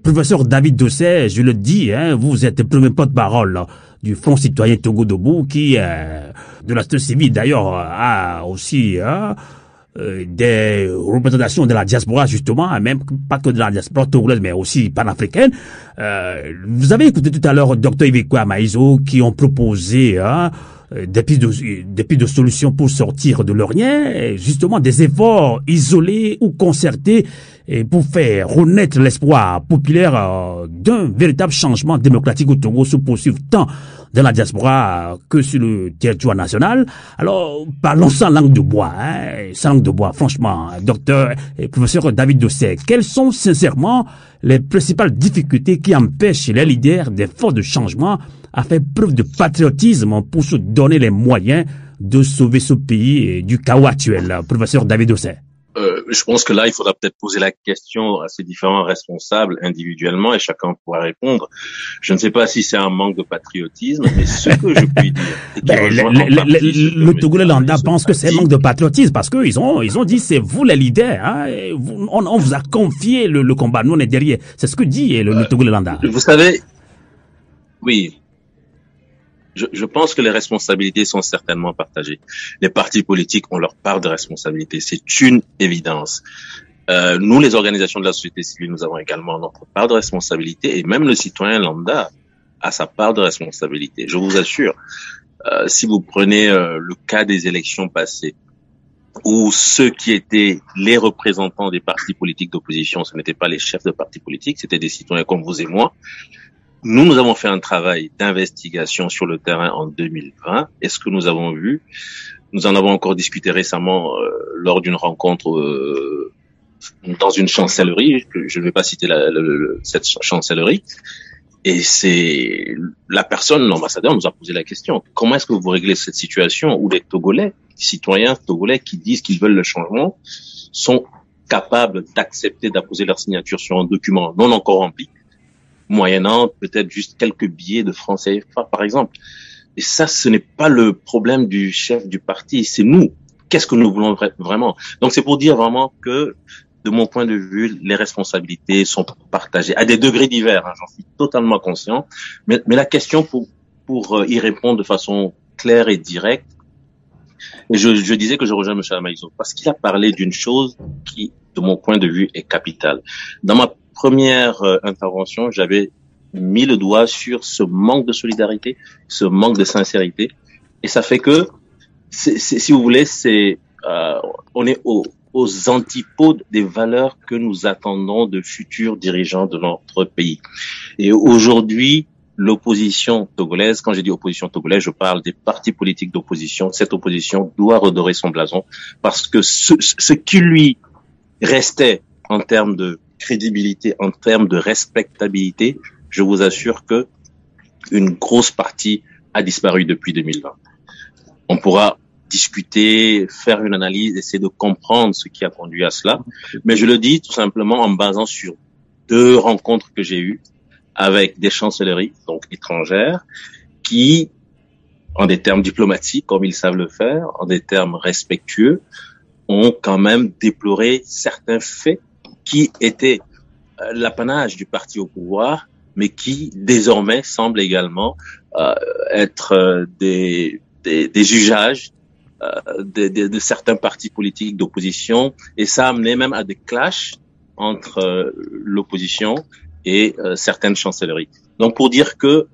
professeur David Dossé, je le dis, vous êtes le premier porte-parole du Front citoyen Togo Debout, qui, de la société civile d'ailleurs, a aussi des représentations de la diaspora, justement, même pas que de la diaspora togolaise, mais aussi panafricaine. Vous avez écouté tout à l'heure Dr Yves Amaïso qui ont proposé des pistes de solutions pour sortir de l'orient, justement des efforts isolés ou concertés et pour faire renaître l'espoir populaire d'un véritable changement démocratique au Togo se poursuivre tant dans la diaspora que sur le territoire national. Alors, parlons sans langue de bois, sans langue de bois, franchement, docteur et professeur David Dossé, quelles sont sincèrement les principales difficultés qui empêchent les leaders des forces de changement à faire preuve de patriotisme pour se donner les moyens de sauver ce pays du chaos actuel, professeur David Dossé? Je pense que là, il faudra peut-être poser la question à ces différents responsables individuellement et chacun pourra répondre. Je ne sais pas si c'est un manque de patriotisme, mais ce que je puis dire... le Togolais lambda pense que c'est un manque de patriotisme parce qu'ils ont dit c'est vous les leaders, on vous a confié le combat, nous on est derrière. C'est ce que dit le Togolais lambda. Vous savez, oui... Je pense que les responsabilités sont certainement partagées. Les partis politiques ont leur part de responsabilité, c'est une évidence. Nous, les organisations de la société civile, nous avons également notre part de responsabilité, et même le citoyen lambda a sa part de responsabilité. Je vous assure, si vous prenez le cas des élections passées, où ceux qui étaient les représentants des partis politiques d'opposition, ce n'étaient pas les chefs de partis politiques, c'était des citoyens comme vous et moi. Nous avons fait un travail d'investigation sur le terrain en 2020. Et ce que nous avons vu, nous en avons encore discuté récemment lors d'une rencontre dans une chancellerie. Je ne vais pas citer cette chancellerie. Et c'est la personne, l'ambassadeur, nous a posé la question. Comment est-ce que vous réglez cette situation où les Togolais, citoyens togolais qui disent qu'ils veulent le changement, sont capables d'accepter d'apposer leur signature sur un document non encore rempli, moyennant peut-être juste quelques billets de francs CFA, par exemple. Et ça, ce n'est pas le problème du chef du parti, c'est nous. Qu'est-ce que nous voulons vraiment? Donc c'est pour dire vraiment que, de mon point de vue, les responsabilités sont partagées à des degrés divers, j'en suis totalement conscient. Mais la question pour y répondre de façon claire et directe, et je disais que je rejoins M. Amaïso, parce qu'il a parlé d'une chose qui, de mon point de vue, est capitale. Dans ma première intervention, j'avais mis le doigt sur ce manque de solidarité, ce manque de sincérité, et ça fait que si vous voulez, on est aux antipodes des valeurs que nous attendons de futurs dirigeants de notre pays. Et aujourd'hui, l'opposition togolaise, quand je dis opposition togolaise, je parle des partis politiques d'opposition. Cette opposition doit redorer son blason parce que ce qui lui restait en termes de crédibilité, en termes de respectabilité, je vous assure que une grosse partie a disparu depuis 2020. On pourra discuter, faire une analyse, essayer de comprendre ce qui a conduit à cela. Mais je le dis tout simplement en me basant sur 2 rencontres que j'ai eues avec des chancelleries, donc étrangères, qui, en des termes diplomatiques, comme ils savent le faire, en des termes respectueux, ont quand même déploré certains faits qui étaient l'apanage du parti au pouvoir, mais qui désormais semblent également être des jugeages de certains partis politiques d'opposition, et ça a amené même à des clashs entre l'opposition et certaines chancelleries. Donc pour dire que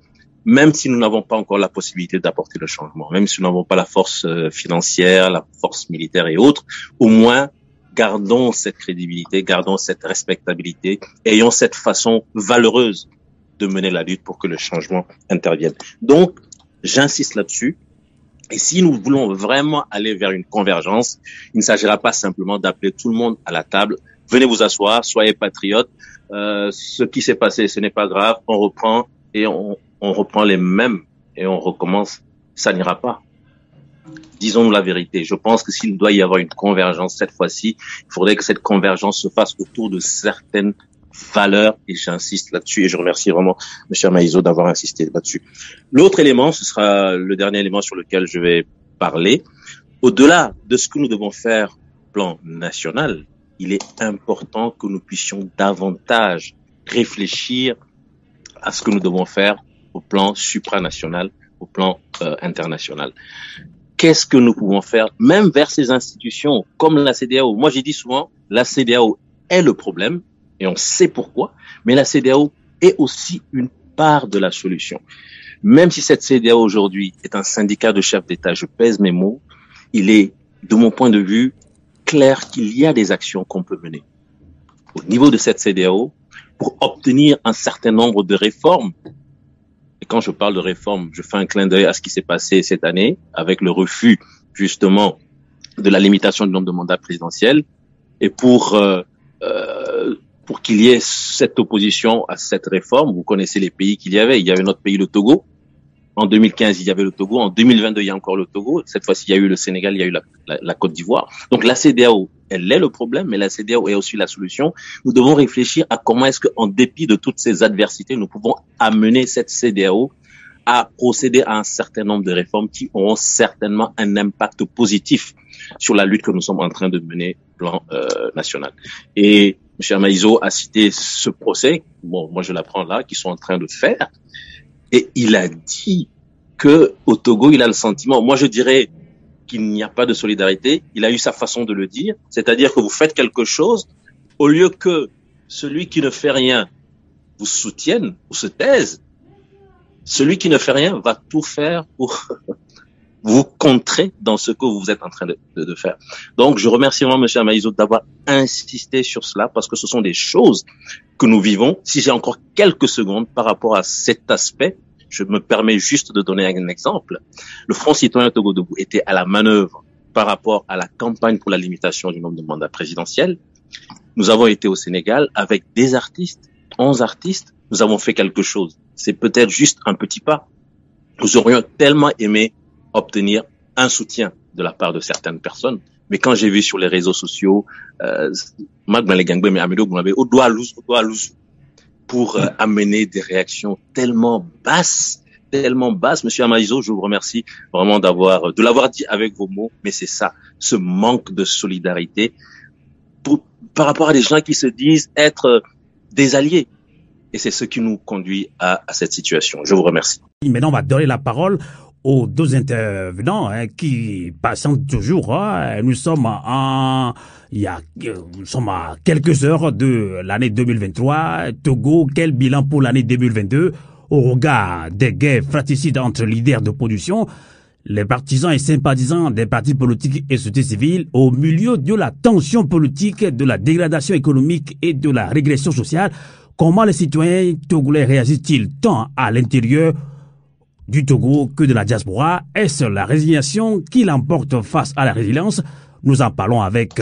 même si nous n'avons pas encore la possibilité d'apporter le changement, même si nous n'avons pas la force financière, la force militaire et autres, au moins gardons cette crédibilité, gardons cette respectabilité, ayons cette façon valeureuse de mener la lutte pour que le changement intervienne. Donc j'insiste là-dessus. Et si nous voulons vraiment aller vers une convergence, il ne s'agira pas simplement d'appeler tout le monde à la table. Venez vous asseoir, soyez patriotes. Ce qui s'est passé, ce n'est pas grave. On reprend et on reprend les mêmes et on recommence. Ça n'ira pas. Disons-nous la vérité. Je pense que s'il doit y avoir une convergence cette fois-ci, il faudrait que cette convergence se fasse autour de certaines valeurs, et j'insiste là-dessus, et je remercie vraiment M. Maïzo d'avoir insisté là-dessus. L'autre élément, ce sera le dernier élément sur lequel je vais parler. Au-delà de ce que nous devons faire au plan national, il est important que nous puissions davantage réfléchir à ce que nous devons faire au plan supranational, au plan international. Qu'est-ce que nous pouvons faire, même vers ces institutions comme la CEDEAO? Moi, j'ai dit souvent, la CEDEAO est le problème, et on sait pourquoi, mais la CEDEAO est aussi une part de la solution. Même si cette CEDEAO aujourd'hui est un syndicat de chefs d'État, je pèse mes mots, il est, de mon point de vue, clair qu'il y a des actions qu'on peut mener au niveau de cette CEDEAO pour obtenir un certain nombre de réformes. Et quand je parle de réformes, je fais un clin d'œil à ce qui s'est passé cette année avec le refus, justement, de la limitation du nombre de mandats présidentiels, et pour qu'il y ait cette opposition à cette réforme. Vous connaissez les pays qu'il y avait. Il y avait notre pays, le Togo. En 2015, il y avait le Togo. En 2022, il y a encore le Togo. Cette fois-ci, il y a eu le Sénégal, il y a eu la Côte d'Ivoire. Donc la CEDEAO, elle est le problème, mais la CEDEAO est aussi la solution. Nous devons réfléchir à comment est-ce qu'en dépit de toutes ces adversités, nous pouvons amener cette CEDEAO à procéder à un certain nombre de réformes qui auront certainement un impact positif sur la lutte que nous sommes en train de mener au plan national. Et M. Maïzo a cité ce procès, bon, moi je l'apprends là, qu'ils sont en train de faire, et il a dit que au Togo, il a le sentiment, moi je dirais qu'il n'y a pas de solidarité, il a eu sa façon de le dire, c'est-à-dire que vous faites quelque chose, au lieu que celui qui ne fait rien vous soutienne ou se taise, celui qui ne fait rien va tout faire pour vous contrer dans ce que vous êtes en train de faire. Donc, je remercie vraiment M. Maïzo d'avoir insisté sur cela parce que ce sont des choses que nous vivons. Si j'ai encore quelques secondes par rapport à cet aspect, je me permets juste de donner un exemple. Le Front citoyen Togo Debout était à la manœuvre par rapport à la campagne pour la limitation du nombre de mandats présidentiels. Nous avons été au Sénégal avec des artistes, 11 artistes. Nous avons fait quelque chose. C'est peut-être juste un petit pas. Nous aurions tellement aimé obtenir un soutien de la part de certaines personnes. Mais quand j'ai vu sur les réseaux sociaux, pour amener des réactions tellement basses, Monsieur Maïzo, je vous remercie vraiment de l'avoir dit avec vos mots, mais c'est ça, ce manque de solidarité par rapport à des gens qui se disent être des alliés. Et c'est ce qui nous conduit à cette situation. Je vous remercie. Maintenant, on va donner la parole aux 2 intervenants qui patientent toujours. Nous sommes à quelques heures de l'année 2023. Togo, quel bilan pour l'année 2022 au regard des guerres fratricides entre leaders d'opposition? les partisans et sympathisants des partis politiques et société civile au milieu de la tension politique, de la dégradation économique et de la régression sociale. Comment les citoyens togolais réagissent-ils tant à l'intérieur du Togo que de la diaspora? Est-ce la résignation qui l'emporte face à la résilience? Nous en parlons avec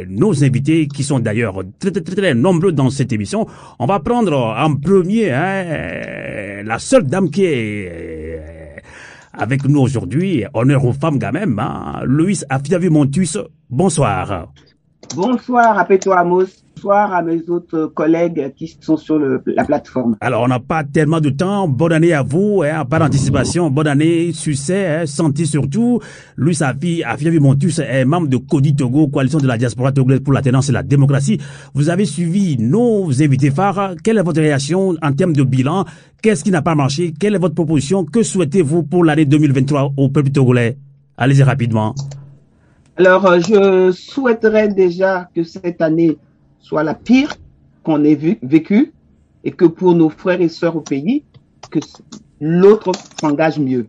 nos invités qui sont d'ailleurs très nombreux dans cette émission. On va prendre en premier la seule dame qui est avec nous aujourd'hui. Honneur aux femmes quand même. Louise Afiavi-Montus, bonsoir. Bonsoir à Peto Amos. Bonsoir à mes autres collègues qui sont sur la plateforme. Alors, on n'a pas tellement de temps. Bonne année à vous, par anticipation. Bonne année, succès, santé surtout. Louis Afiavi-Montus est membre de CODI Togo, Coalition de la diaspora togolaise pour l'alternance et la démocratie. Vous avez suivi nos invités phares. Quelle est votre réaction en termes de bilan? Qu'est-ce qui n'a pas marché? Quelle est votre proposition? Que souhaitez-vous pour l'année 2023 au peuple togolais? Allez-y rapidement. Alors, je souhaiterais déjà que cette année soit la pire qu'on ait vécue et que pour nos frères et sœurs au pays, que l'autre s'engage mieux.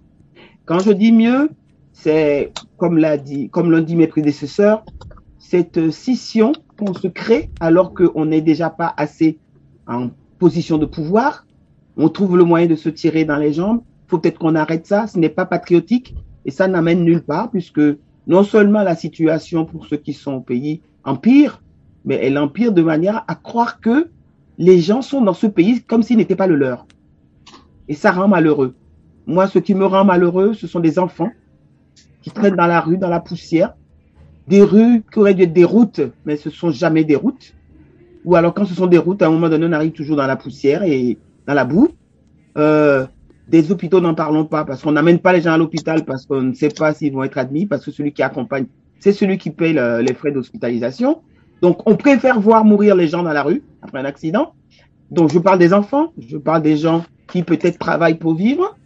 Quand je dis mieux, c'est, comme l'ont dit mes prédécesseurs, cette scission qu'on se crée alors qu'on n'est déjà pas assez en position de pouvoir. On trouve le moyen de se tirer dans les jambes. Il faut peut-être qu'on arrête ça. Ce n'est pas patriotique et ça n'amène nulle part puisque non seulement la situation pour ceux qui sont au pays empire, mais elle empire de manière à croire que les gens sont dans ce pays comme s'il n'était pas le leur. Et ça rend malheureux. Moi, ce qui me rend malheureux, ce sont des enfants qui traînent dans la rue, dans la poussière, des rues qui auraient dû être des routes, mais ce ne sont jamais des routes. Ou alors quand ce sont des routes, à un moment donné, on arrive toujours dans la poussière et dans la boue. Des hôpitaux, n'en parlons pas, parce qu'on n'amène pas les gens à l'hôpital, parce qu'on ne sait pas s'ils vont être admis, parce que celui qui accompagne, c'est celui qui paye les frais d'hospitalisation. Donc, on préfère voir mourir les gens dans la rue après un accident. Donc, je parle des enfants, je parle des gens qui peut-être travaillent pour vivre,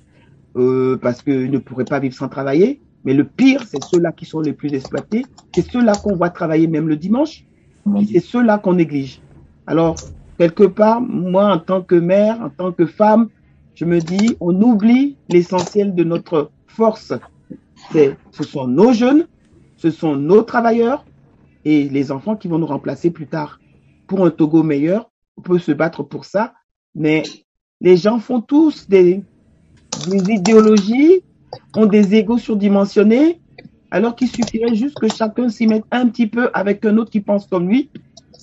parce qu'ils ne pourraient pas vivre sans travailler. Mais le pire, c'est ceux-là qui sont les plus exploités. C'est ceux-là qu'on voit travailler même le dimanche. Et c'est ceux-là qu'on néglige. Alors, quelque part, moi, en tant que mère, en tant que femme, je me dis, on oublie l'essentiel de notre force. Ce sont nos jeunes, ce sont nos travailleurs, et les enfants qui vont nous remplacer plus tard. Pour un Togo meilleur, on peut se battre pour ça, mais les gens font tous des idéologies, ont des égos surdimensionnés, alors qu'il suffirait juste que chacun s'y mette un petit peu avec un autre qui pense comme lui,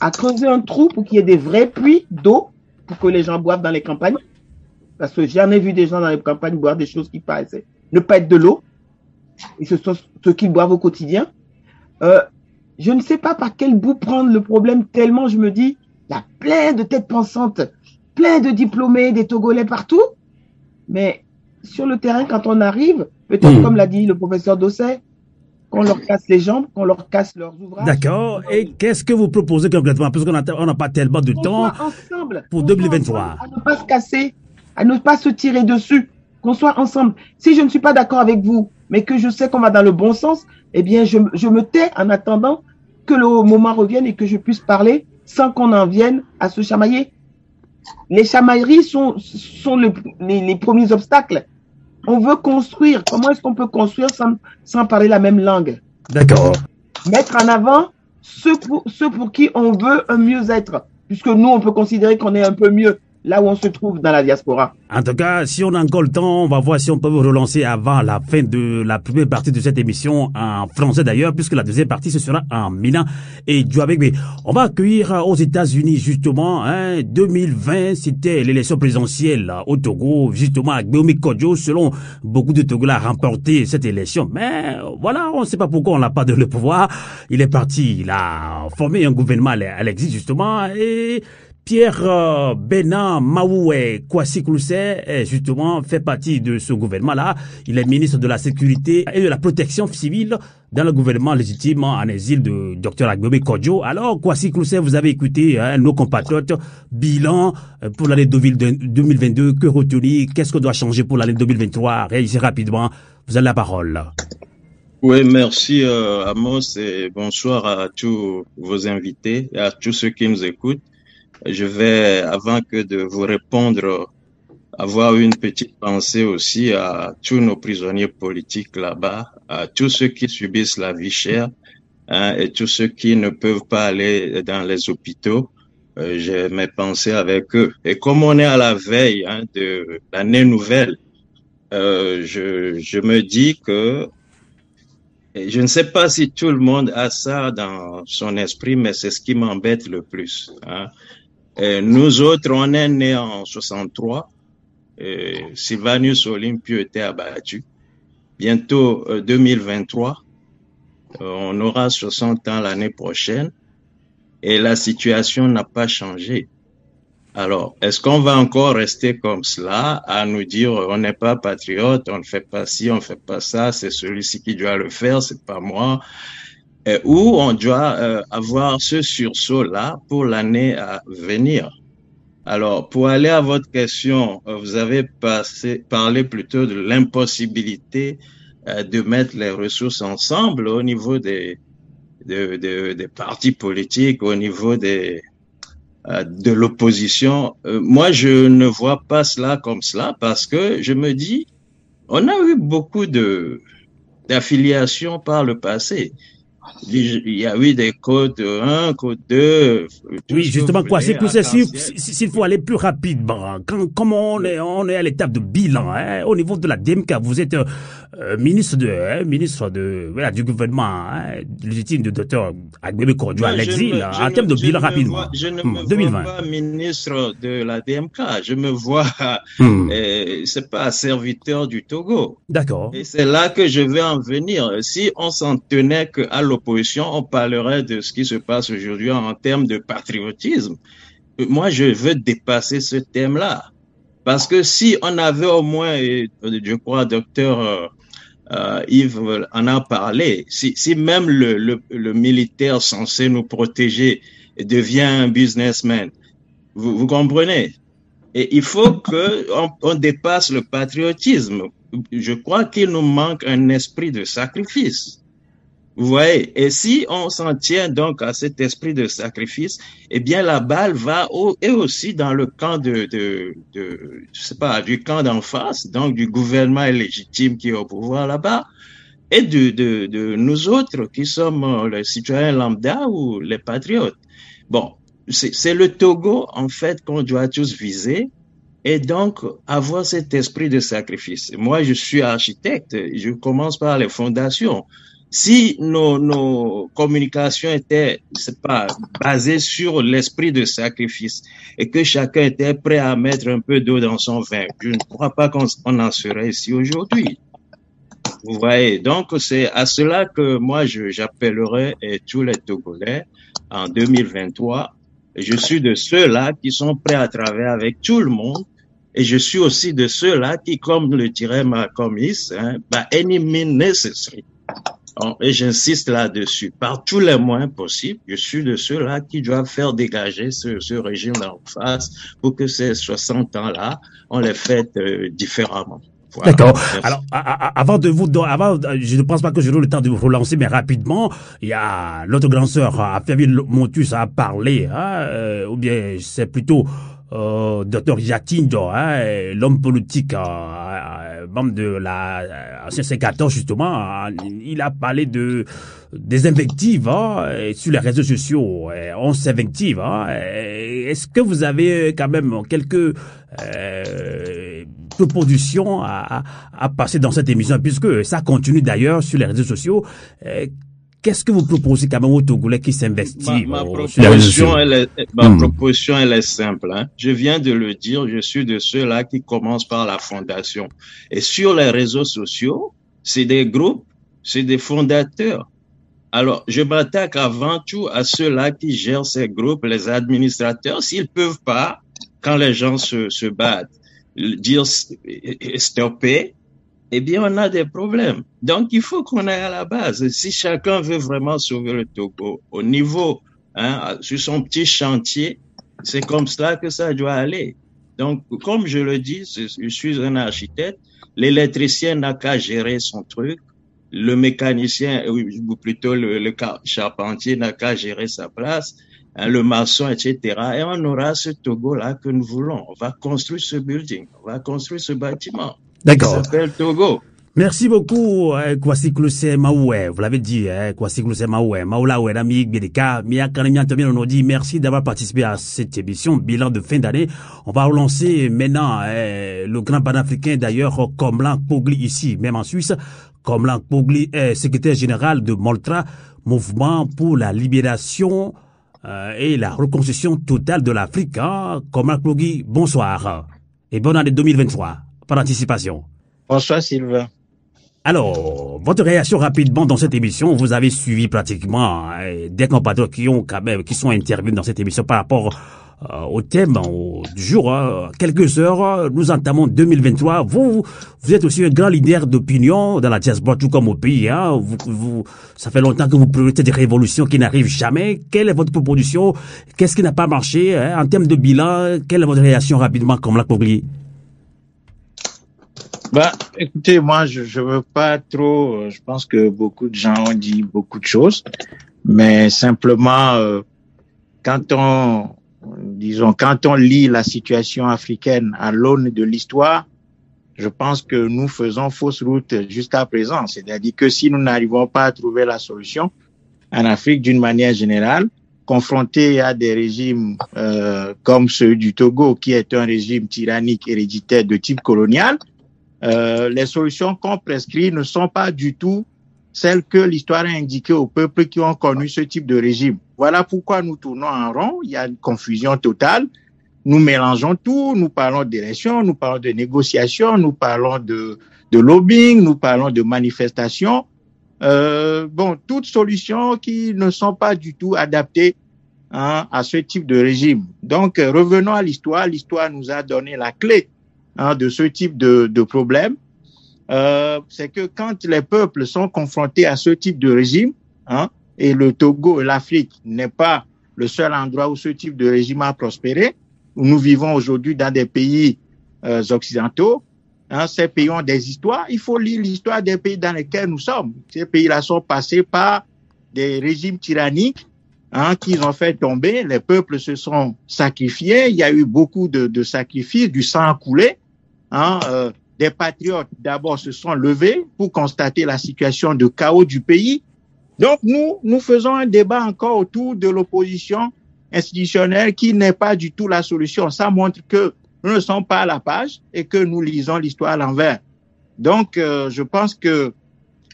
à creuser un trou pour qu'il y ait des vrais puits d'eau, pour que les gens boivent dans les campagnes. Parce que j'en ai vu des gens dans les campagnes boire des choses qui paraissaient ne pas être de l'eau, et ce sont ce qu'ils boivent au quotidien. Je ne sais pas par quel bout prendre le problème, tellement je me dis, il y a plein de têtes pensantes, plein de diplômés, des Togolais partout. Mais sur le terrain, quand on arrive, peut-être comme l'a dit le professeur Dosset, qu'on leur casse les jambes, qu'on leur casse leurs ouvrages. D'accord. Et qu'est-ce que vous proposez concrètement? Parce qu'on n'a pas tellement de temps ensemble, pour 2023. À ne pas se casser, à ne pas se tirer dessus, qu'on soit ensemble. Si je ne suis pas d'accord avec vous, mais que je sais qu'on va dans le bon sens, eh bien, je me tais en attendant que le moment revienne et que je puisse parler sans qu'on en vienne à se chamailler. Les chamailleries sont les premiers obstacles. On veut construire. Comment est-ce qu'on peut construire sans parler la même langue? D'accord. Mettre en avant ceux pour qui on veut un mieux-être, puisque nous, on peut considérer qu'on est un peu mieux là où on se trouve dans la diaspora. En tout cas, si on a encore le temps, on va voir si on peut vous relancer avant la fin de la première partie de cette émission, en français d'ailleurs, puisque la deuxième partie, ce sera en Mina et Djouabegbe. On va accueillir aux États-Unis, justement, 2020, c'était l'élection présidentielle au Togo, justement, avec Gbeomi Kodjo, selon beaucoup de Togolais, a remporté cette élection. Mais voilà, on ne sait pas pourquoi on n'a pas de le pouvoir. Il est parti, il a formé un gouvernement à l'exil, justement, et Pierre Benan Maoué Kwasi Koulousé, justement, fait partie de ce gouvernement-là. Il est ministre de la Sécurité et de la Protection civile dans le gouvernement légitime en exil de Dr Agbeomi Kodjo. Alors, Kwasi Koulousé, vous avez écouté nos compatriotes. Bilan pour l'année 2022, que retenir? Qu'est-ce qu'on doit changer pour l'année 2023? Réagissez rapidement. Vous avez la parole. Oui, merci Amos et bonsoir à tous vos invités et à tous ceux qui nous écoutent. Je vais, avant que de vous répondre avoir une petite pensée aussi à tous nos prisonniers politiques là-bas, à tous ceux qui subissent la vie chère, hein, et tous ceux qui ne peuvent pas aller dans les hôpitaux. J'ai mes pensées avec eux. Et comme on est à la veille, hein, de l'année nouvelle, je me dis que, et je ne sais pas si tout le monde a ça dans son esprit, mais c'est ce qui m'embête le plus, hein. Et nous autres, on est nés en 63. Sylvanus Olympio était abattu. Bientôt 2023, on aura 60 ans l'année prochaine et la situation n'a pas changé. Alors, est-ce qu'on va encore rester comme cela à nous dire on n'est pas patriote, on ne fait pas ci, on ne fait pas ça, c'est celui-ci qui doit le faire, c'est pas moi, ou on doit avoir ce sursaut-là pour l'année à venir. Alors, pour aller à votre question, vous avez parlé plutôt de l'impossibilité de mettre les ressources ensemble au niveau des partis politiques, au niveau de l'opposition. Moi, je ne vois pas cela comme cela parce que je me dis, on a eu beaucoup d'affiliations par le passé. Il y a eu des codes 1, code 2. Oui, justement, quoi, c'est plus s'il faut aller plus rapidement. Comme on est à l'étape de bilan, hein, au niveau de la DMK, vous êtes ministre du gouvernement, hein, légitime du docteur Agbebe Kojo à l'exil, en termes de bilan rapidement. Je ne me vois pas ministre de la DMK. Je me vois, c'est pas serviteur du Togo. D'accord. Et c'est là que je vais en venir. Si on s'en tenait qu'à l'opposition, on parlerait de ce qui se passe aujourd'hui en termes de patriotisme. Moi, je veux dépasser ce thème-là. Parce que si on avait au moins, je crois, docteur Yves en a parlé, si même le militaire censé nous protéger devient un businessman, vous comprenez? Et il faut qu'on dépasse le patriotisme. Je crois qu'il nous manque un esprit de sacrifice. Vous voyez, et si on s'en tient donc à cet esprit de sacrifice, eh bien la balle va et aussi dans le camp je sais pas, du camp d'en face, donc du gouvernement légitime qui est au pouvoir là-bas, et de nous autres qui sommes les citoyens lambda ou les patriotes. Bon, c'est le Togo en fait qu'on doit tous viser. Et donc, avoir cet esprit de sacrifice. Moi, je suis architecte, je commence par les fondations. Si nos communications étaient, c'est pas, basées sur l'esprit de sacrifice et que chacun était prêt à mettre un peu d'eau dans son vin, je ne crois pas qu'on en serait ici aujourd'hui. Vous voyez, donc c'est à cela que moi j'appellerai tous les Togolais en 2023. Je suis de ceux-là qui sont prêts à travailler avec tout le monde. Et je suis aussi de ceux-là qui, comme le dirait Malcolm X, by any means necessary. Et j'insiste là-dessus. Par tous les moyens possibles, je suis de ceux-là qui doivent faire dégager ce régime d'en face pour que ces 60 ans-là, on les fête différemment. Voilà. D'accord. Alors, je ne pense pas que j'aurai le temps de vous relancer, mais rapidement, il y a l'autre grand sœur, Flavie Montus, a parlé, ou bien c'est plutôt Dr Yatindo, l'homme politique, membre de la ancien C14 justement, il a parlé des invectives sur les réseaux sociaux, 11 invectives. Est-ce que vous avez quand même quelques propositions à passer dans cette émission, puisque ça continue d'ailleurs sur les réseaux sociaux? Qu'est-ce que vous proposez quand même aux Togolais qui s'investissent? Ma proposition, elle est simple. Je viens de le dire, je suis de ceux-là qui commencent par la fondation. Et sur les réseaux sociaux, c'est des groupes, c'est des fondateurs. Alors, je m'attaque avant tout à ceux-là qui gèrent ces groupes, les administrateurs. S'ils peuvent pas, quand les gens se battent, dire stopper, eh bien, on a des problèmes. Donc, il faut qu'on aille à la base. Si chacun veut vraiment sauver le Togo au niveau, sur son petit chantier, c'est comme cela que ça doit aller. Donc, comme je le dis, je suis un architecte. L'électricien n'a qu'à gérer son truc. Le mécanicien, ou plutôt le charpentier n'a qu'à gérer sa place. le maçon, etc. Et on aura ce Togo-là que nous voulons. On va construire ce building, on va construire ce bâtiment. D'accord. Qui s'appelle Togo. Merci beaucoup, Kwasi Klousé Maoué. Vous l'avez dit, Kwasi Klousé Maoué. Maoula Ouedami Bideka, Mia Kanemian Tomien, on nous dit merci d'avoir participé à cette émission, bilan de fin d'année. On va relancer maintenant le grand panafricain d'ailleurs, Komlan Pogli ici, même en Suisse. Komlan Pogli est secrétaire général de Moltra, mouvement pour la libération et la reconstruction totale de l'Afrique. Hein. Komlan Pogli, bonsoir et bonne année 2023 par anticipation. Bonsoir Sylvain. Alors, votre réaction rapidement dans cette émission, vous avez suivi pratiquement des compatriotes qui sont intervenus dans cette émission par rapport au thème du jour. Quelques heures, nous entamons 2023. Vous êtes aussi un grand leader d'opinion dans la diaspora, tout comme au pays. Hein. Ça fait longtemps que vous priorisez des révolutions qui n'arrivent jamais. Quelle est votre proposition? Qu'est-ce qui n'a pas marché en termes de bilan? Quelle est votre réaction rapidement, comme l'a oublié? Bah, écoutez, moi, je veux pas trop, je pense que beaucoup de gens ont dit beaucoup de choses, mais simplement, quand on lit la situation africaine à l'aune de l'histoire, je pense que nous faisons fausse route jusqu'à présent. C'est-à-dire que si nous n'arrivons pas à trouver la solution en Afrique d'une manière générale, confronté à des régimes comme ceux du Togo, qui est un régime tyrannique héréditaire de type colonial, les solutions qu'on prescrit ne sont pas du tout celles que l'histoire a indiquées aux peuples qui ont connu ce type de régime. Voilà pourquoi nous tournons en rond, il y a une confusion totale, nous mélangeons tout, nous parlons d'élections, nous parlons de négociations, nous parlons de lobbying, nous parlons de manifestations, toutes solutions qui ne sont pas du tout adaptées à ce type de régime. Donc, revenons à l'histoire. L'histoire nous a donné la clé de ce type de problème. C'est que quand les peuples sont confrontés à ce type de régime, et le Togo et l'Afrique n'est pas le seul endroit où ce type de régime a prospéré, où nous vivons aujourd'hui dans des pays occidentaux, ces pays ont des histoires, il faut lire l'histoire des pays dans lesquels nous sommes. Ces pays-là sont passés par des régimes tyranniques qu'ils ont fait tomber, les peuples se sont sacrifiés, il y a eu beaucoup de sacrifices, du sang a coulé. Des patriotes d'abord se sont levés pour constater la situation de chaos du pays. Donc nous faisons un débat encore autour de l'opposition institutionnelle qui n'est pas du tout la solution. Ça montre que nous ne sommes pas à la page et que nous lisons l'histoire à l'envers. Donc je pense que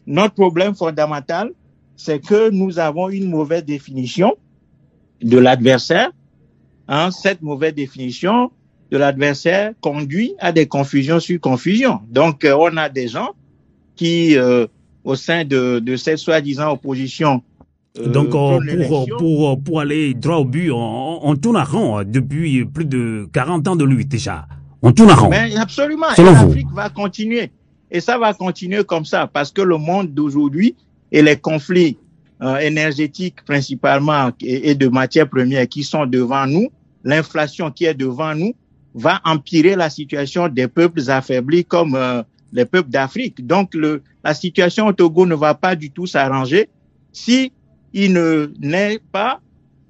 notre problème fondamental, c'est que nous avons une mauvaise définition de l'adversaire. Cette mauvaise définition de l'adversaire conduit à des confusions sur confusions. Donc, on a des gens qui, au sein de cette soi-disant opposition, donc, pour aller droit au but, on tourne à rond depuis plus de 40 ans de lutte déjà. On tourne à rond. Mais absolument. Et l'Afrique va continuer. Et ça va continuer comme ça parce que le monde d'aujourd'hui et les conflits énergétiques principalement et de matières premières qui sont devant nous, l'inflation qui est devant nous, va empirer la situation des peuples affaiblis comme les peuples d'Afrique. Donc, la situation au Togo ne va pas du tout s'arranger si il n'est pas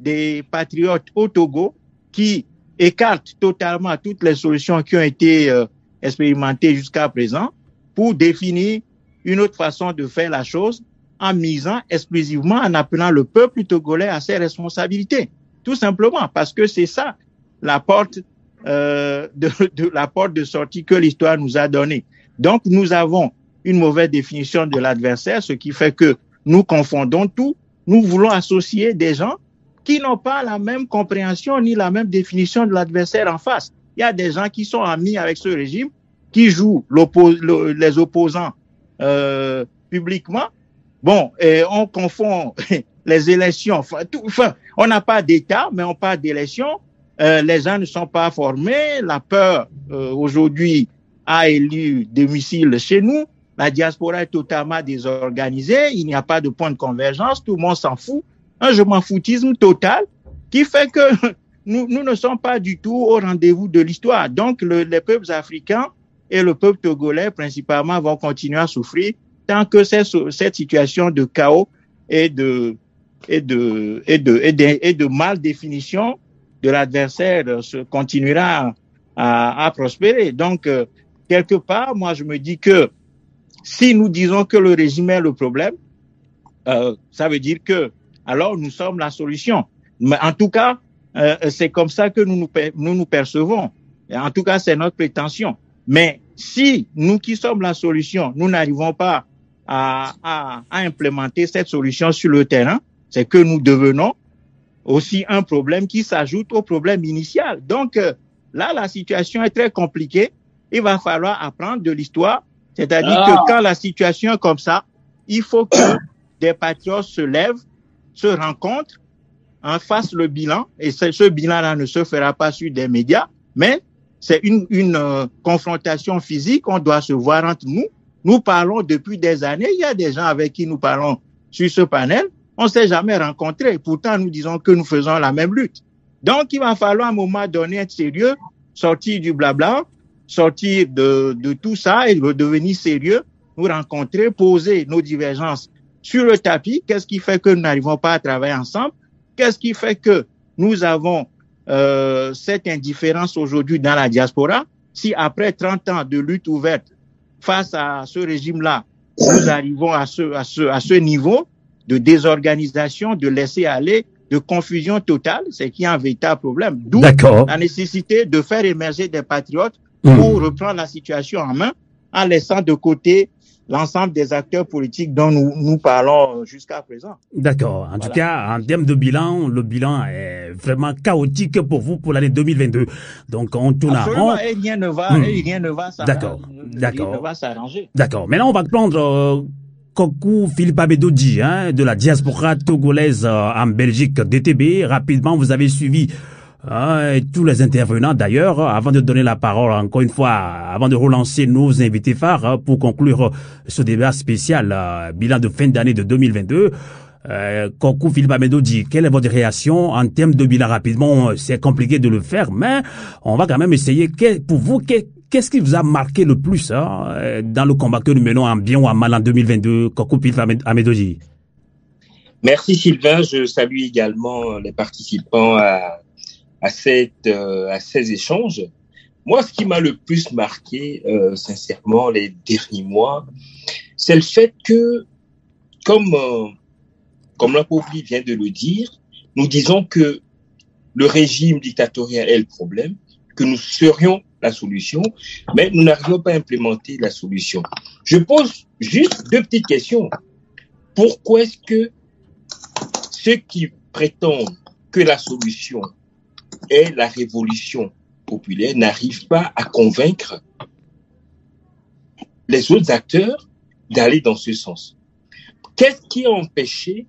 des patriotes au Togo qui écartent totalement toutes les solutions qui ont été expérimentées jusqu'à présent pour définir une autre façon de faire la chose en misant exclusivement, en appelant le peuple togolais à ses responsabilités. Tout simplement parce que c'est ça la porte la porte de sortie que l'histoire nous a donnée. Donc, nous avons une mauvaise définition de l'adversaire, ce qui fait que nous confondons tout. Nous voulons associer des gens qui n'ont pas la même compréhension ni la même définition de l'adversaire en face. Il y a des gens qui sont amis avec ce régime, qui jouent les opposants publiquement. Bon, et on confond les élections. On n'a pas d'État, mais on parle d'élections. Les gens ne sont pas formés. La peur, aujourd'hui, a élu domicile chez nous. La diaspora est totalement désorganisée. Il n'y a pas de point de convergence. Tout le monde s'en fout. Un je m'en foutisme total qui fait que nous ne sommes pas du tout au rendez-vous de l'histoire. Donc, les peuples africains et le peuple togolais, principalement, vont continuer à souffrir tant que cette situation de chaos et de et de mal définition de l'adversaire continuera à prospérer. Donc, quelque part, moi, je me dis que si nous disons que le régime est le problème, ça veut dire que alors nous sommes la solution. Mais en tout cas, c'est comme ça que nous nous percevons. Et en tout cas, c'est notre prétention. Mais si nous qui sommes la solution, nous n'arrivons pas à implémenter cette solution sur le terrain, c'est que nous devenons aussi un problème qui s'ajoute au problème initial. Donc là, la situation est très compliquée. Il va falloir apprendre de l'histoire. C'est-à-dire que quand la situation est comme ça, il faut que des patriotes se lèvent, se rencontrent, en fassent le bilan. Et ce bilan-là ne se fera pas sur des médias, mais c'est une confrontation physique. On doit se voir entre nous. Nous parlons depuis des années. Il y a des gens avec qui nous parlons sur ce panel. On ne s'est jamais rencontrés. Pourtant, nous disons que nous faisons la même lutte. Donc, il va falloir à un moment donné être sérieux, sortir du blabla, sortir de tout ça et redevenir sérieux, nous rencontrer, poser nos divergences sur le tapis. Qu'est-ce qui fait que nous n'arrivons pas à travailler ensemble? Qu'est-ce qui fait que nous avons cette indifférence aujourd'hui dans la diaspora? Si après 30 ans de lutte ouverte face à ce régime-là, nous arrivons à ce niveau de désorganisation, de laisser aller, de confusion totale, c'est qu'il y a un véritable problème. D'où la nécessité de faire émerger des patriotes pour reprendre la situation en main en laissant de côté l'ensemble des acteurs politiques dont nous parlons jusqu'à présent. D'accord. En tout cas, en termes de bilan, le bilan est vraiment chaotique pour vous pour l'année 2022. Donc, on tourne à rond. Et rien ne va s'arranger. D'accord. Maintenant, on va prendre Kokou Philippe Abedodji, de la diaspora togolaise en Belgique, DTB. Rapidement, vous avez suivi tous les intervenants d'ailleurs, avant de donner la parole encore une fois, avant de relancer nos invités phares pour conclure ce débat spécial bilan de fin d'année de 2022. Kokou Philippe Abedodji, quelle est votre réaction en termes de bilan rapidement? C'est compliqué de le faire, mais on va quand même essayer. Pour vous, qu'est-ce qui vous a marqué le plus dans le combat que nous menons en bien ou en mal en 2022, Kokou Philippe Abedodji? Merci Sylvain, je salue également les participants à ces échanges. Moi, ce qui m'a le plus marqué, sincèrement, les derniers mois, c'est le fait que, comme l'Apopli vient de le dire, nous disons que le régime dictatorial est le problème, que nous serions la solution, mais nous n'arrivons pas à implémenter la solution. Je pose juste deux petites questions. Pourquoi est-ce que ceux qui prétendent que la solution est la révolution populaire n'arrivent pas à convaincre les autres acteurs d'aller dans ce sens? Qu'est-ce qui a empêché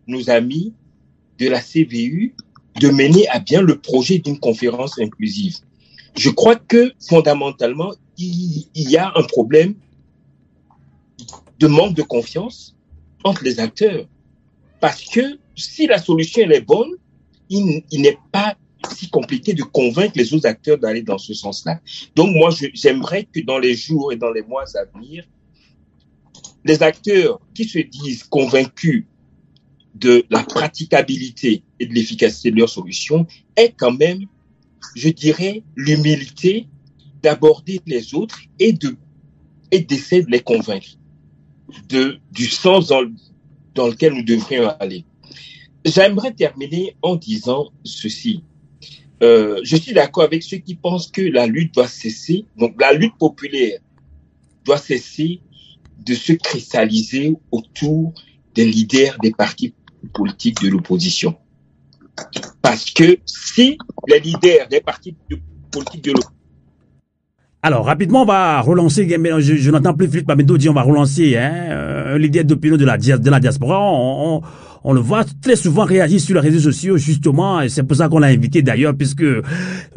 nos amis de la CVU de mener à bien le projet d'une conférence inclusive? Je crois que fondamentalement, il y a un problème de manque de confiance entre les acteurs. Parce que si la solution elle est bonne, il n'est pas si compliqué de convaincre les autres acteurs d'aller dans ce sens-là. Donc moi, j'aimerais que dans les jours et dans les mois à venir, les acteurs qui se disent convaincus de la praticabilité et de l'efficacité de leurs solutions aient quand même, je dirais, l'humilité d'aborder les autres et d'essayer de les convaincre du sens dans lequel nous devrions aller. J'aimerais terminer en disant ceci. Je suis d'accord avec ceux qui pensent que la lutte doit cesser, donc la lutte populaire doit cesser de se cristalliser autour des leaders des partis politiques de l'opposition. Parce que si les leaders des partis politiques de l'opposition... Alors, rapidement, on va relancer, je n'entends plus Philippe Abedodji, on va relancer un leader d'opinion de la diaspora. On le voit très souvent réagir sur les réseaux sociaux, justement, et c'est pour ça qu'on l'a invité d'ailleurs, puisque,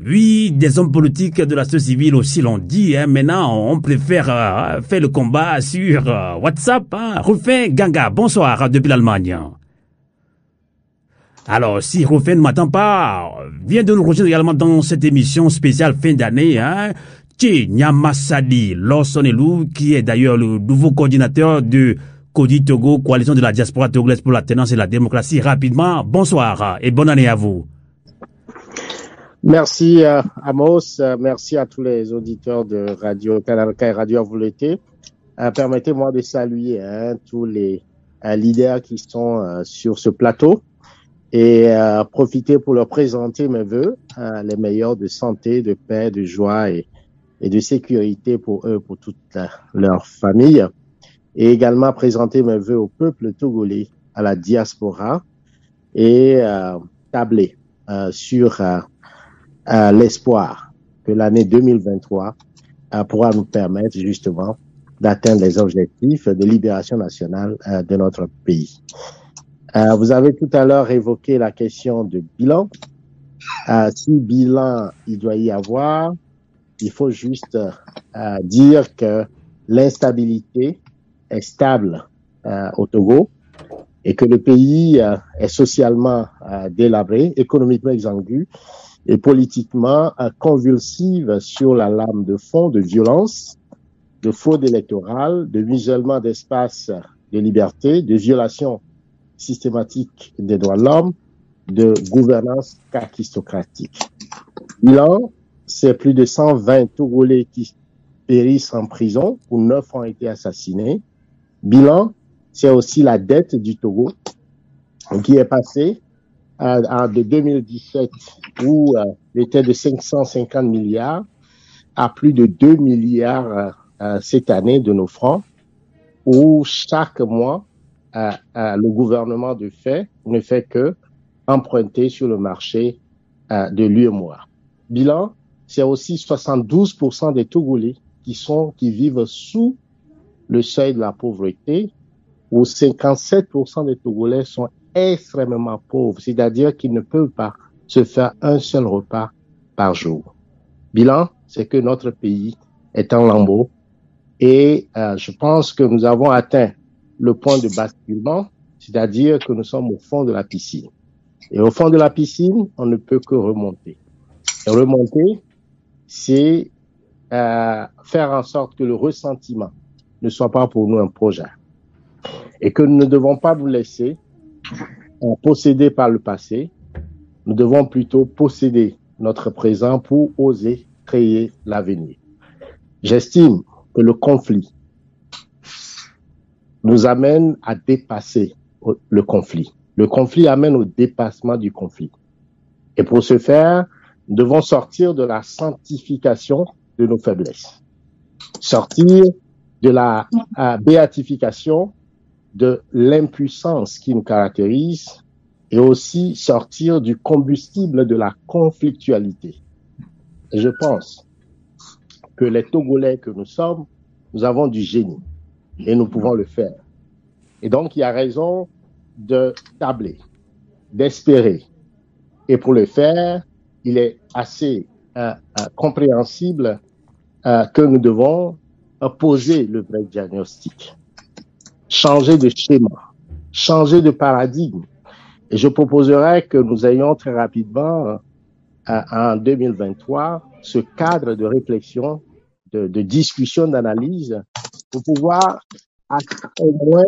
oui, des hommes politiques de la société civile aussi l'ont dit, maintenant, on préfère faire le combat sur WhatsApp. Rufin Ganga, bonsoir, depuis l'Allemagne. Alors, si Rufin ne m'attend pas, viens de nous rejoindre également dans cette émission spéciale fin d'année, Nyamassadi Lawson Elou, qui est d'ailleurs le nouveau coordinateur de Kodi Togo, coalition de la diaspora togolaise pour la tenance et la démocratie. Rapidement, bonsoir et bonne année à vous. Merci Amos, merci à tous les auditeurs de Radio Canal K et Radio Avouleté. Permettez-moi de saluer tous les leaders qui sont sur ce plateau et profiter pour leur présenter mes vœux, les meilleurs de santé, de paix, de joie et de sécurité pour eux, pour toute leur famille. Et également présenter mes vœux au peuple togolais, à la diaspora et tabler sur l'espoir que l'année 2023 pourra nous permettre justement d'atteindre les objectifs de libération nationale de notre pays. Vous avez tout à l'heure évoqué la question de bilan. Si bilan il doit y avoir, il faut juste dire que l'instabilité est stable au Togo et que le pays est socialement délabré, économiquement exsangue et politiquement convulsive sur la lame de fond de violence, de fraude électorale, de musellement d'espace de liberté, de violation systématique des droits de l'homme, de gouvernance kakistocratique. Bilan, c'est plus de 120 Togolais qui périssent en prison, où 9 ont été assassinés. Bilan, c'est aussi la dette du Togo qui est passée de 2017 où il était de 550 milliards à plus de 2 milliards cette année de nos francs, où chaque mois, le gouvernement ne fait que emprunter sur le marché de l'UEMOA. Bilan, c'est aussi 72% des Togolais qui vivent sous le seuil de la pauvreté, où 57% des Togolais sont extrêmement pauvres, c'est-à-dire qu'ils ne peuvent pas se faire un seul repas par jour. Bilan, c'est que notre pays est en lambeaux et je pense que nous avons atteint le point de basculement, c'est-à-dire que nous sommes au fond de la piscine. Et au fond de la piscine, on ne peut que remonter. Et remonter, c'est faire en sorte que le ressentiment ne soit pas pour nous un projet et que nous ne devons pas nous laisser posséder par le passé. Nous devons plutôt posséder notre présent pour oser créer l'avenir. J'estime que le conflit nous amène à dépasser le conflit. Le conflit amène au dépassement du conflit. Et pour ce faire, nous devons sortir de la sanctification de nos faiblesses. Sortir de la béatification de l'impuissance qui nous caractérise et aussi sortir du combustible de la conflictualité. Et je pense que les Togolais que nous sommes, nous avons du génie et nous pouvons le faire. Et donc, il y a raison de tabler, d'espérer. Et pour le faire, il est assez compréhensible que nous devons poser le vrai diagnostic, changer de schéma, changer de paradigme. Et je proposerais que nous ayons très rapidement, en 2023, ce cadre de réflexion, de discussion, d'analyse, pour pouvoir au moins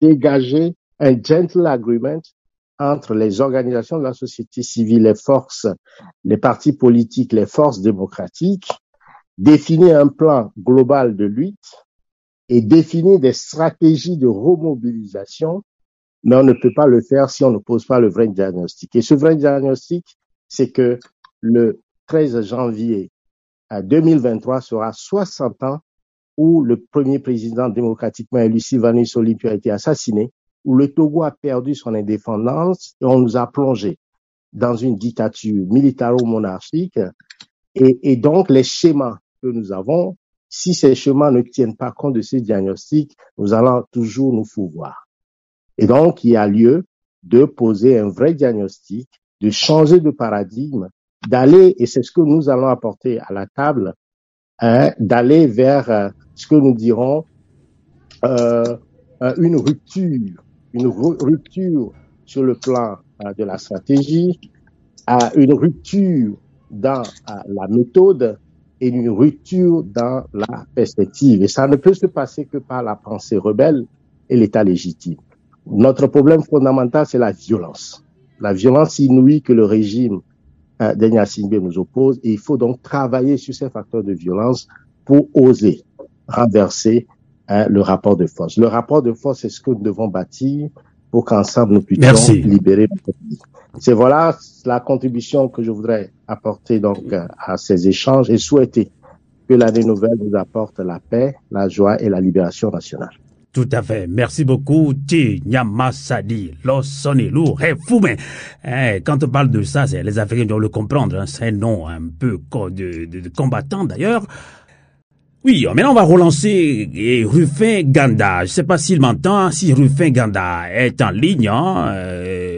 dégager un gentle agreement entre les organisations de la société civile, les forces, les partis politiques, les forces démocratiques, définir un plan global de lutte et définir des stratégies de remobilisation, mais on ne peut pas le faire si on ne pose pas le vrai diagnostic. Et ce vrai diagnostic, c'est que le 13 janvier 2023 sera 60 ans où le premier président démocratiquement élu, Sylvanus Olympio, a été assassiné, où le Togo a perdu son indépendance et on nous a plongé dans une dictature militaro-monarchique. Et donc, les schémas que nous avons, si ces schémas ne tiennent pas compte de ce diagnostic, nous allons toujours nous fouvoir. Et donc, il y a lieu de poser un vrai diagnostic, de changer de paradigme, d'aller, et c'est ce que nous allons apporter à la table, d'aller vers ce que nous dirons une rupture sur le plan de la stratégie, une rupture dans la méthode et une rupture dans la perspective. Et ça ne peut se passer que par la pensée rebelle et l'État légitime. Notre problème fondamental, c'est la violence. La violence inouïe que le régime d'Gnassingbé nous oppose, et il faut donc travailler sur ces facteurs de violence pour oser renverser le rapport de force. Le rapport de force, c'est ce que nous devons bâtir pour qu'ensemble nous puissions libérer notre pays. C'est voilà la contribution que je voudrais apporter donc à ces échanges et souhaiter que l'année nouvelle nous apporte la paix, la joie et la libération nationale. Tout à fait. Merci beaucoup. Nyamasadi, Lossonelou, Refoumé. Quand on parle de ça, les Africains doivent le comprendre. Hein. C'est un nom un peu de combattant d'ailleurs. Oui, maintenant on va relancer Rufin Ganda. Je ne sais pas s'il m'entend, si Rufin Ganda est en ligne.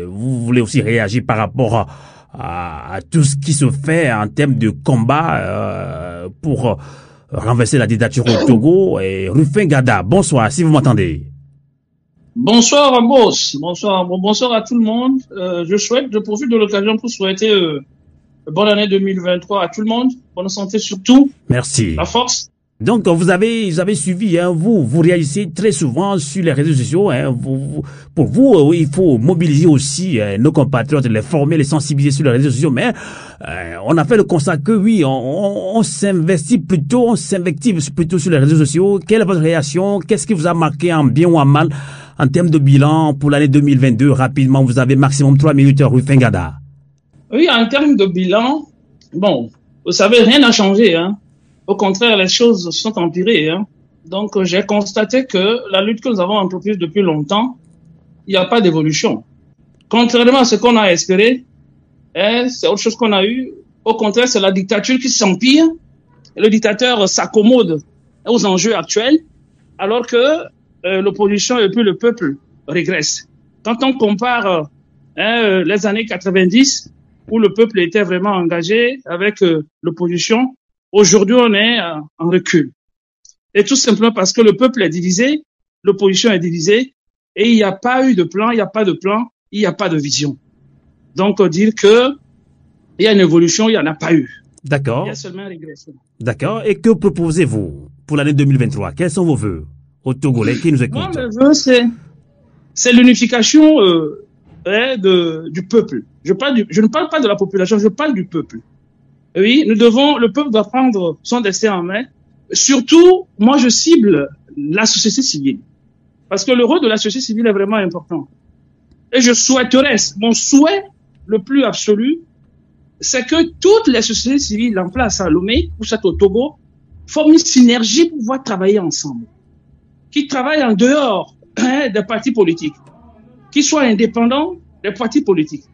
Vous voulez aussi réagir par rapport à tout ce qui se fait en termes de combat pour renverser la dictature au Togo. Et Rufin Ganda, bonsoir, si vous m'entendez. Bonsoir Amos, bonsoir à tout le monde. Je profite de l'occasion pour souhaiter bonne année 2023 à tout le monde, bonne santé surtout. Merci. La force. Donc, vous avez suivi, hein, vous réagissez très souvent sur les réseaux sociaux. Hein, pour vous, il faut mobiliser aussi nos compatriotes, les former, les sensibiliser sur les réseaux sociaux. Mais on a fait le constat que oui, on s'investit plutôt sur les réseaux sociaux. Quelle est votre réaction? Qu'est-ce qui vous a marqué en bien ou en mal en termes de bilan pour l'année 2022? Rapidement, vous avez maximum 3 minutes, Rufin Ganda. Oui, en termes de bilan, bon, vous savez, rien n'a changé, hein. Au contraire, les choses se sont empirées. Hein. Donc, j'ai constaté que la lutte que nous avons entreprise depuis longtemps, il n'y a pas d'évolution. Contrairement à ce qu'on a espéré, c'est autre chose qu'on a eu. Au contraire, c'est la dictature qui s'empire. Le dictateur s'accommode aux enjeux actuels, alors que l'opposition et puis le peuple régressent. Quand on compare les années 90, où le peuple était vraiment engagé avec l'opposition, aujourd'hui, on est en recul. Et tout simplement parce que le peuple est divisé, l'opposition est divisée, et il n'y a pas eu de plan, il n'y a pas de plan, il n'y a pas de vision. Donc, dire que il y a une évolution, il n'y en a pas eu. D'accord. Il y a seulement une régression. D'accord. Et que proposez-vous pour l'année 2023? Quels sont vos vœux aux Togolais qui nous écoutent? Moi, mes vœux, c'est l'unification du peuple. Je ne parle pas de la population, je parle du peuple. Oui, le peuple doit prendre son destin en main. Surtout, moi, je cible la société civile. Parce que le rôle de la société civile est vraiment important. Et je souhaiterais, mon souhait le plus absolu, c'est que toutes les sociétés civiles en place à Lomé, ou au Togo, forment une synergie pour pouvoir travailler ensemble. Qui travaillent en dehors des partis politiques. Qui soient indépendants des partis politiques.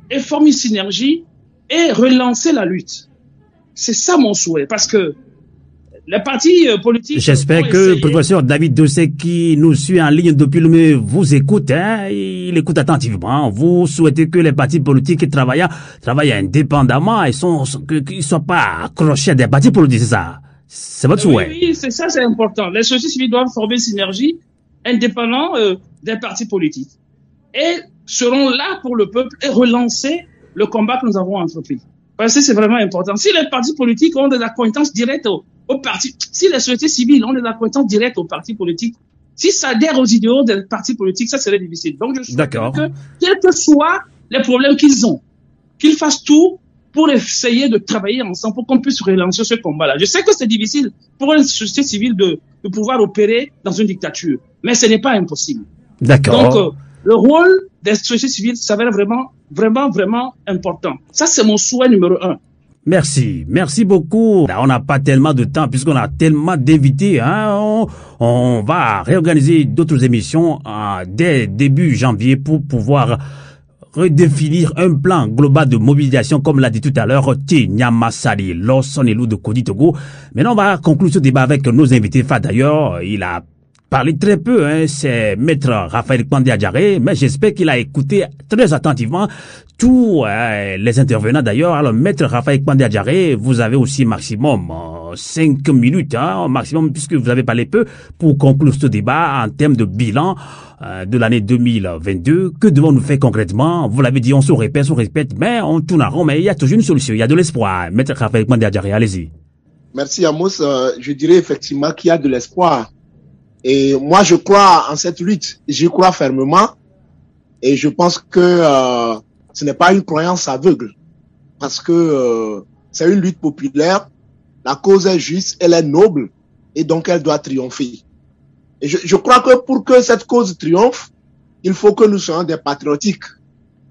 Et forment une synergie et relancer la lutte. C'est ça mon souhait, parce que les partis politiques... J'espère que le professeur David Dossé, qui nous suit en ligne depuis le vous écoute, hein, il écoute attentivement. Vous souhaitez que les partis politiques travaillent indépendamment et qu'ils ne soient pas accrochés à des partis politiques, c'est ça? C'est votre souhait? Oui, c'est ça, c'est important. Les sociétés civiles doivent former une synergie indépendante des partis politiques. Et seront là pour le peuple et relancer le combat que nous avons entrepris. Parce que c'est vraiment important. Si les partis politiques ont des accointances directes aux partis, si les sociétés civiles ont des accointances directes aux partis politiques, si ça adhère aux idéaux des partis politiques, ça serait difficile. Donc, je souhaite que, quels que soient les problèmes qu'ils ont, qu'ils fassent tout pour essayer de travailler ensemble pour qu'on puisse relancer ce combat-là. Je sais que c'est difficile pour une société civile de pouvoir opérer dans une dictature, mais ce n'est pas impossible. D'accord. Donc, le rôle des sociétés civiles s'avère vraiment important. Ça, c'est mon souhait numéro 1. Merci beaucoup. On n'a pas tellement de temps puisqu'on a tellement d'invités. Hein. On va réorganiser d'autres émissions dès début janvier pour pouvoir redéfinir un plan global de mobilisation, comme l'a dit tout à l'heure Nyamasadi, Lossonelou de Kodi Togo. Maintenant, on va conclure ce débat avec nos invités. D'ailleurs, il a parlé très peu, hein, c'est Maître Raphaël Kwande-Adjaré, mais j'espère qu'il a écouté très attentivement tous les intervenants d'ailleurs. Alors, Maître Raphaël Kwande-Adjaré, vous avez aussi maximum 5 minutes, hein, maximum, puisque vous avez parlé peu, pour conclure ce débat en termes de bilan de l'année 2022. Que devons-nous faire concrètement? Vous l'avez dit, on se répète, mais on tourne en rond, mais il y a toujours une solution, il y a de l'espoir. Maître Raphaël Kwande-Adjaré, allez-y. Merci Amos. Je dirais effectivement qu'il y a de l'espoir. Et moi, je crois en cette lutte. J'y crois fermement. Et je pense que ce n'est pas une croyance aveugle. Parce que c'est une lutte populaire. La cause est juste, elle est noble. Et donc, elle doit triompher. Et je crois que pour que cette cause triomphe, il faut que nous soyons des patriotiques.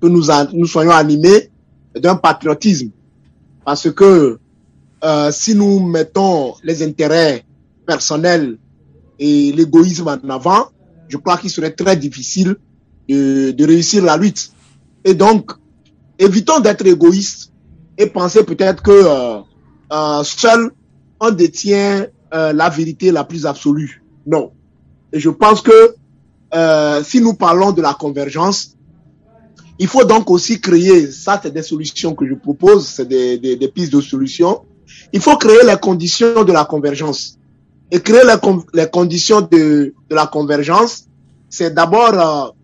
Que nous soyons animés d'un patriotisme. Parce que si nous mettons les intérêts personnels et l'égoïsme en avant, je crois qu'il serait très difficile de réussir la lutte. Et donc, évitons d'être égoïstes et penser peut-être que seul on détient la vérité la plus absolue. Non. Et je pense que si nous parlons de la convergence, il faut donc aussi créer, ça c'est des solutions que je propose, c'est des pistes de solutions. Il faut créer les conditions de la convergence. Et créer les conditions de la convergence, c'est d'abord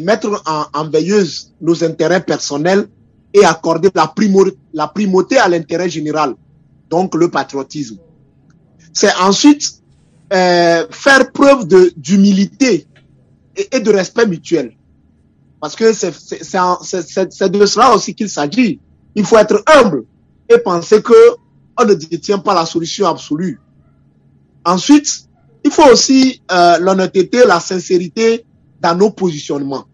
mettre en veilleuse nos intérêts personnels et accorder la primauté à l'intérêt général, donc le patriotisme. C'est ensuite faire preuve d'humilité et de respect mutuel. Parce que c'est de cela aussi qu'il s'agit. Il faut être humble et penser que on ne détient pas la solution absolue. Ensuite, il faut aussi l'honnêteté, la sincérité dans nos positionnements.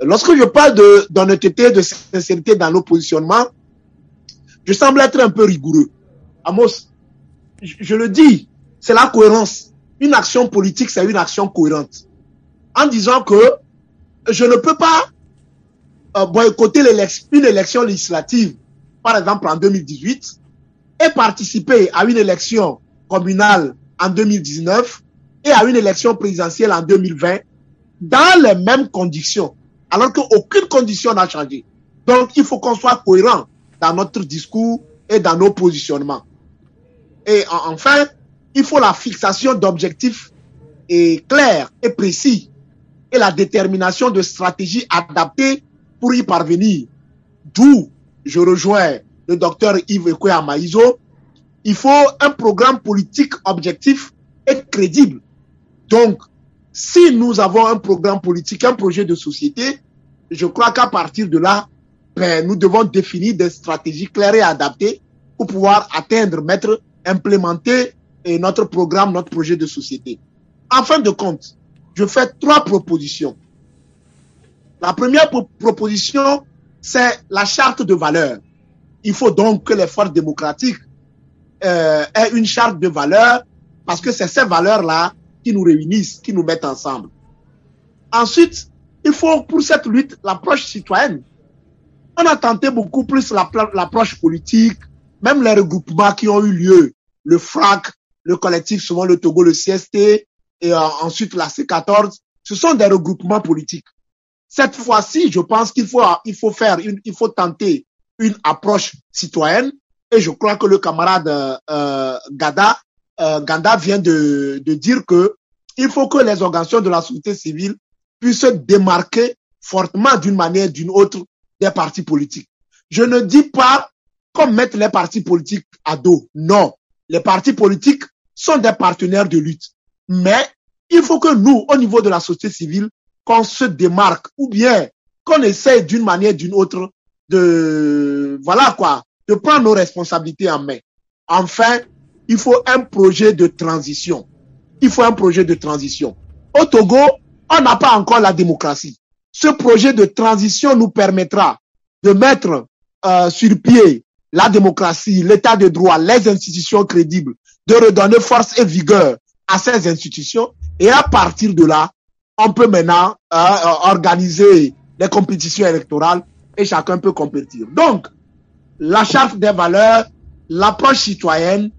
Lorsque je parle d'honnêteté, de sincérité dans nos positionnements, je semble être un peu rigoureux. Amos, je le dis, c'est la cohérence. Une action politique, c'est une action cohérente. En disant que je ne peux pas boycotter une élection législative, par exemple en 2018, et participer à une élection communale en 2019 et à une élection présidentielle en 2020 dans les mêmes conditions, alors qu'aucune condition n'a changé. Donc, il faut qu'on soit cohérent dans notre discours et dans nos positionnements. Et enfin, il faut la fixation d'objectifs clairs et précis et la détermination de stratégies adaptées pour y parvenir. D'où je rejoins le docteur Yves Ekwe-Amaïzo. Il faut un programme politique objectif et crédible. Donc, si nous avons un programme politique, un projet de société, je crois qu'à partir de là, nous devons définir des stratégies claires et adaptées pour pouvoir atteindre, implémenter notre programme, notre projet de société. En fin de compte, je fais 3 propositions. La première proposition, c'est la charte de valeurs. Il faut donc que les forces démocratiques aient une charte de valeurs parce que c'est ces valeurs-là qui nous réunissent, qui nous mettent ensemble. Ensuite, il faut pour cette lutte l'approche citoyenne. On a tenté beaucoup plus l'approche politique, même les regroupements qui ont eu lieu, le FRAC, le collectif, souvent le Togo, le CST, et ensuite la C14, ce sont des regroupements politiques. Cette fois-ci, je pense qu'il faut tenter une approche citoyenne, et je crois que le camarade Ganda vient de dire que il faut que les organisations de la société civile puissent se démarquer fortement d'une manière ou d'une autre des partis politiques. Je ne dis pas qu'on mette les partis politiques à dos. Non. Les partis politiques sont des partenaires de lutte. Mais il faut que nous, au niveau de la société civile, qu'on se démarque ou bien qu'on essaie d'une manière ou d'une autre de prendre nos responsabilités en main. Enfin, il faut un projet de transition. Il faut un projet de transition. Au Togo, on n'a pas encore la démocratie. Ce projet de transition nous permettra de mettre sur pied la démocratie, l'état de droit, les institutions crédibles, de redonner force et vigueur à ces institutions. Et à partir de là, on peut maintenant organiser les compétitions électorales et chacun peut compétir. Donc, la charte des valeurs, l'approche citoyenne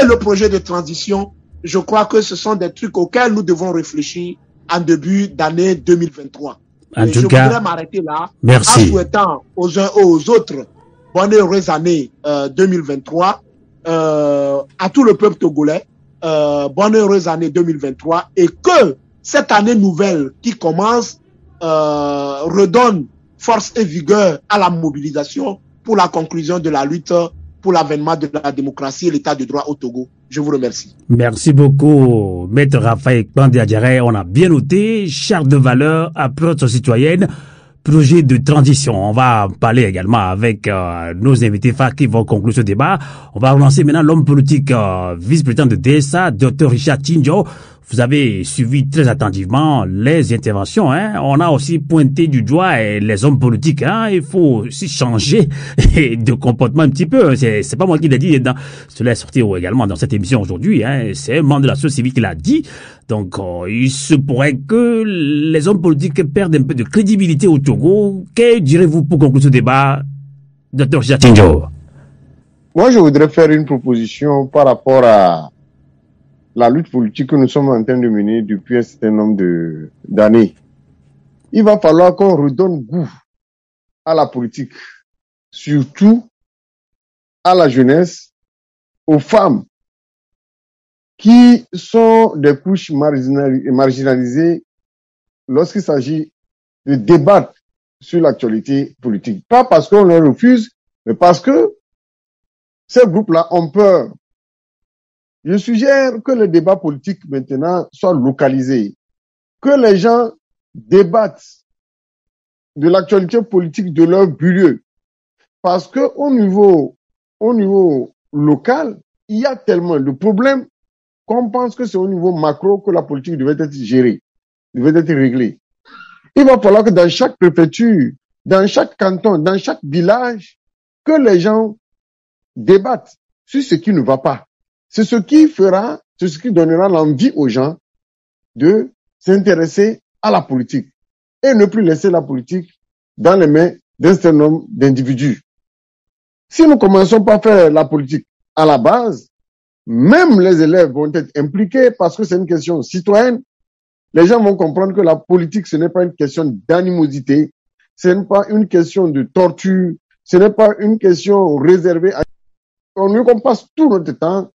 et le projet de transition, je crois que ce sont des trucs auxquels nous devons réfléchir en début d'année 2023. Je voudrais m'arrêter là. Merci. En souhaitant aux uns et aux autres bonne et heureuse année 2023, à tout le peuple togolais, bonne et heureuse année 2023, et que cette année nouvelle qui commence redonne force et vigueur à la mobilisation pour la conclusion de la lutte pour l'avènement de la démocratie et l'état de droit au Togo. Je vous remercie. Merci beaucoup, Maître Raphaël Kpandé-Adjare. On a bien noté, charte de valeur, approche citoyenne, projet de transition. On va parler également avec nos invités phares qui vont conclure ce débat. On va relancer maintenant l'homme politique vice-président de DSA, Dr Richard Tchindjo. Vous avez suivi très attentivement les interventions. On a aussi pointé du doigt les hommes politiques. Il faut aussi changer de comportement un petit peu. C'est pas moi qui l'ai dit. Cela est sorti également dans cette émission aujourd'hui. C'est un membre de la société civile qui l'a dit. Donc, il se pourrait que les hommes politiques perdent un peu de crédibilité au Togo. Que direz-vous pour conclure ce débat, Dr Richard Tchindjo? Moi, je voudrais faire une proposition par rapport à la lutte politique que nous sommes en train de mener depuis un certain nombre d'années. Il va falloir qu'on redonne goût à la politique, surtout à la jeunesse, aux femmes qui sont des couches marginalisées lorsqu'il s'agit de débattre sur l'actualité politique. Pas parce qu'on leur refuse, mais parce que ces groupes-là ont peur. Je suggère que les débats politiques maintenant soient localisés, que les gens débattent de l'actualité politique de leur milieu. Parce que au niveau local, il y a tellement de problèmes qu'on pense que c'est au niveau macro que la politique devait être gérée, devait être réglée. Il va falloir que dans chaque préfecture, dans chaque canton, dans chaque village, que les gens débattent sur ce qui ne va pas. C'est ce qui donnera l'envie aux gens de s'intéresser à la politique et ne plus laisser la politique dans les mains d'un certain nombre d'individus. Si nous ne commençons pas à faire la politique à la base, même les élèves vont être impliqués parce que c'est une question citoyenne. Les gens vont comprendre que la politique, ce n'est pas une question d'animosité, ce n'est pas une question de torture, ce n'est pas une question réservée à... On passe tout notre temps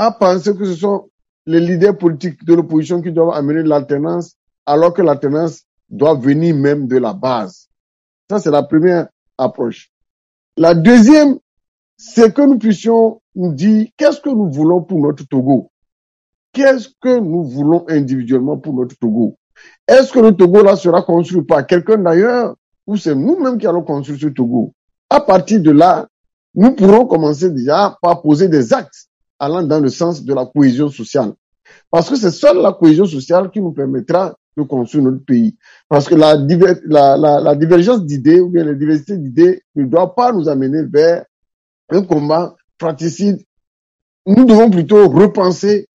à penser que ce sont les leaders politiques de l'opposition qui doivent amener l'alternance, alors que l'alternance doit venir même de la base. Ça, c'est la première approche. La deuxième, c'est que nous puissions nous dire qu'est-ce que nous voulons pour notre Togo. Qu'est-ce que nous voulons individuellement pour notre Togo. Est-ce que le Togo là sera construit par quelqu'un d'ailleurs ou c'est nous-mêmes qui allons construire ce Togo? À partir de là, nous pourrons commencer déjà par poser des actes allant dans le sens de la cohésion sociale. Parce que c'est seule la cohésion sociale qui nous permettra de construire notre pays. Parce que la divergence d'idées ou bien la diversité d'idées ne doit pas nous amener vers un combat fratricide. Nous devons plutôt repenser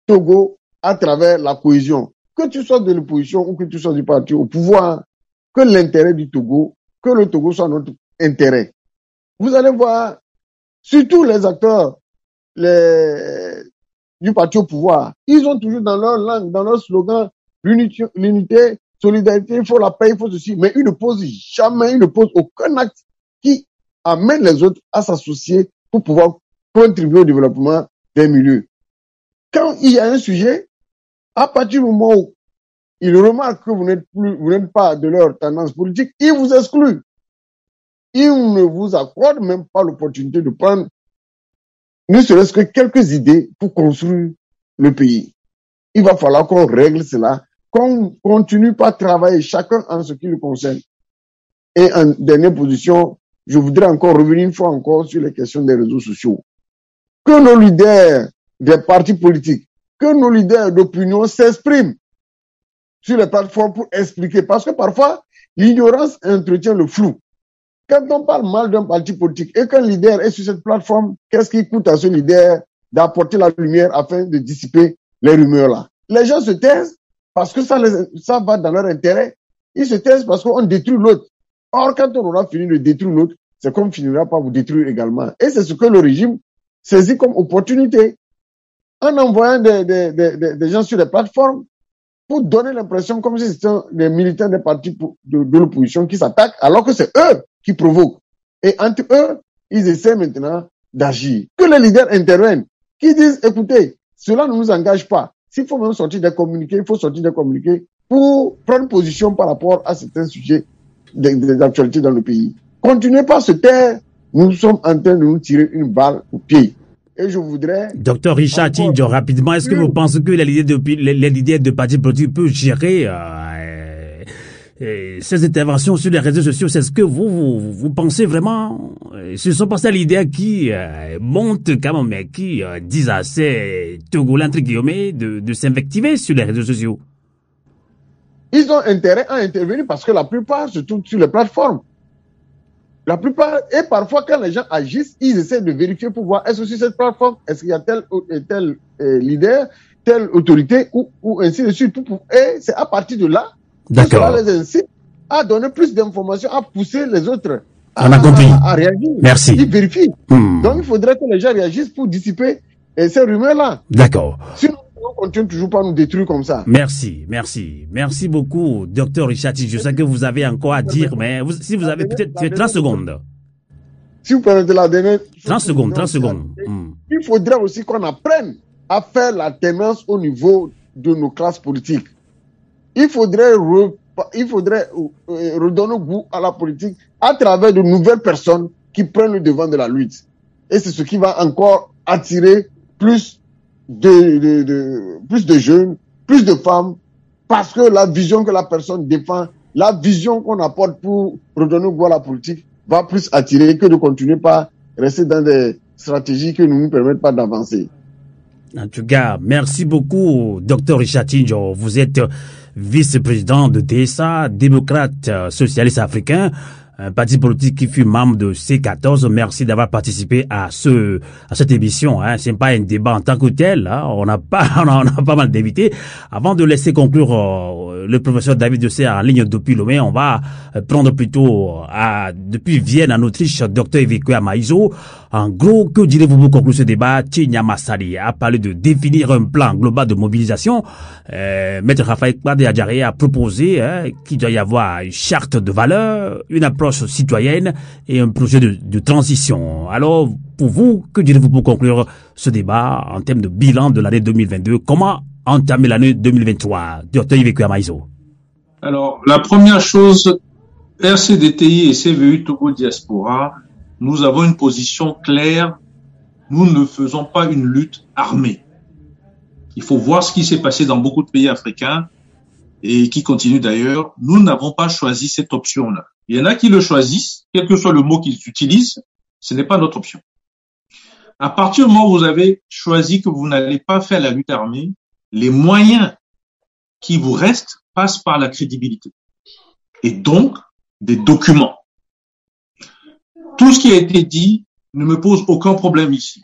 Togo à travers la cohésion. Que tu sois de l'opposition ou que tu sois du parti au pouvoir, que l'intérêt du Togo, que le Togo soit notre intérêt. Vous allez voir, surtout les acteurs du parti au pouvoir, ils ont toujours dans leur langue, dans leur slogan, l'unité, solidarité, il faut la paix, il faut ceci, mais ils ne posent aucun acte qui amène les autres à s'associer pour pouvoir contribuer au développement des milieux. Quand il y a un sujet, à partir du moment où ils remarquent que vous n'êtes pas de leur tendance politique, ils vous excluent. Ils ne vous accordent même pas l'opportunité de prendre ne serait-ce que quelques idées pour construire le pays. Il va falloir qu'on règle cela, qu'on continue pas à travailler chacun en ce qui le concerne. Et en dernière position, je voudrais encore revenir une fois encore sur les questions des réseaux sociaux. Que nos leaders des partis politiques, que nos leaders d'opinion s'expriment sur les plateformes pour expliquer. Parce que parfois, l'ignorance entretient le flou. Quand on parle mal d'un parti politique et qu'un leader est sur cette plateforme, qu'est-ce qui coûte à ce leader d'apporter la lumière afin de dissiper les rumeurs-là? Les gens se taisent parce que ça va dans leur intérêt. Ils se taisent parce qu'on détruit l'autre. Or, quand on aura fini de détruire l'autre, c'est qu'on finira par vous détruire également. Et c'est ce que le régime saisit comme opportunité. En envoyant des gens sur les plateformes pour donner l'impression comme si c'était des militants des partis de l'opposition qui s'attaquent, alors que c'est eux qui provoquent. Et entre eux, ils essaient maintenant d'agir. Que les leaders interviennent, qui disent, écoutez, cela ne nous engage pas. S'il faut même sortir des communiqués, il faut sortir des communiqués pour prendre position par rapport à certains sujets des actualités dans le pays. Continuez pas à se taire nous sommes en train de nous tirer une balle au pied. Et je voudrais... Docteur Richard Tchidjo, rapidement, est-ce que vous pensez que les leaders de partis politiques peuvent gérer ces interventions sur les réseaux sociaux? C'est ce que vous pensez vraiment? Ce sont pas ces leaders qui montent quand même, mais qui disent à ces Togolais, entre guillemets, de s'invectiver sur les réseaux sociaux? Ils ont intérêt à intervenir parce que la plupart se trouvent sur les plateformes. La plupart, et parfois quand les gens agissent, ils essaient de vérifier pour voir est-ce que sur cette plateforme, est-ce qu'il y a tel leader, telle autorité, ou ainsi de suite. Et c'est à partir de là que cela les incite à donner plus d'informations, à pousser les autres à réagir. Merci. Ils vérifient. Donc il faudrait que les gens réagissent pour dissiper ces rumeurs-là. D'accord. Sinon, on continue toujours pas à nous détruire comme ça. Merci beaucoup, Docteur Richard. Je sais que vous avez encore à dire, mais si vous avez peut-être 30 secondes. Si vous permettez la dernière... 30 secondes. Il faudrait aussi qu'on apprenne à faire l'alternance au niveau de nos classes politiques. Il faudrait redonner goût à la politique à travers de nouvelles personnes qui prennent le devant de la lutte. Et c'est ce qui va encore attirer plus de jeunes, plus de femmes, parce que la vision que la personne défend, la vision qu'on apporte pour redonner goût à la politique va plus attirer que de continuer par rester dans des stratégies qui ne nous permettent pas d'avancer. En tout cas, merci beaucoup, Dr Richard Tchidjo. Vous êtes vice-président de DSA, démocrate socialiste africain, un parti politique qui fut membre de C14. Merci d'avoir participé à cette émission. C'est pas un débat en tant que tel. On a pas mal d'invités. Avant de laisser conclure le professeur David Dossé en ligne depuis Lomé, on va prendre plutôt depuis Vienne en Autriche, Dr Ivekoya Maïzo. En gros, que direz-vous pour conclure ce débat? Tchinya Massali a parlé de définir un plan global de mobilisation. Maître Raphaël Kwadé Adjaré a proposé qu'il doit y avoir une charte de valeurs, une approche citoyenne et un projet de transition. Alors, pour vous, que direz-vous pour conclure ce débat en termes de bilan de l'année 2022? Comment entamer l'année 2023? Dr Ivekoya Maïzo. Alors, la première chose, RCDTI et CVU Togo Diaspora, nous avons une position claire. Nous ne faisons pas une lutte armée. Il faut voir ce qui s'est passé dans beaucoup de pays africains et qui continue d'ailleurs. Nous n'avons pas choisi cette option-là. Il y en a qui le choisissent, quel que soit le mot qu'ils utilisent, ce n'est pas notre option. À partir du moment où vous avez choisi que vous n'allez pas faire la lutte armée, les moyens qui vous restent passent par la crédibilité. Et donc, des documents. Tout ce qui a été dit ne me pose aucun problème ici,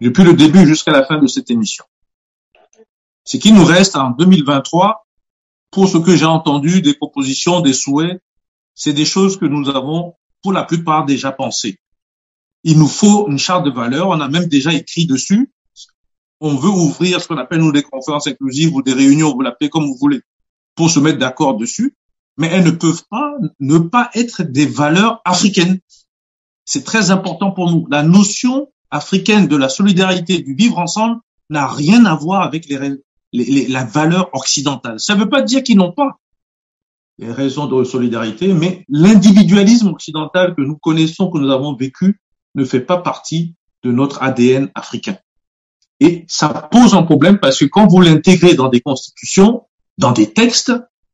depuis le début jusqu'à la fin de cette émission. Ce qui nous reste en 2023, pour ce que j'ai entendu, des propositions, des souhaits, c'est des choses que nous avons pour la plupart déjà pensées. Il nous faut une charte de valeurs, on a même déjà écrit dessus. On veut ouvrir ce qu'on appelle nous des conférences inclusives ou des réunions, vous l'appelez comme vous voulez, pour se mettre d'accord dessus, mais elles ne peuvent pas ne pas être des valeurs africaines. C'est très important pour nous. La notion africaine de la solidarité, du vivre ensemble, n'a rien à voir avec la valeur occidentale. Ça ne veut pas dire qu'ils n'ont pas les raisons de solidarité, mais l'individualisme occidental que nous connaissons, que nous avons vécu, ne fait pas partie de notre ADN africain. Et ça pose un problème parce que quand vous l'intégrez dans des constitutions, dans des textes,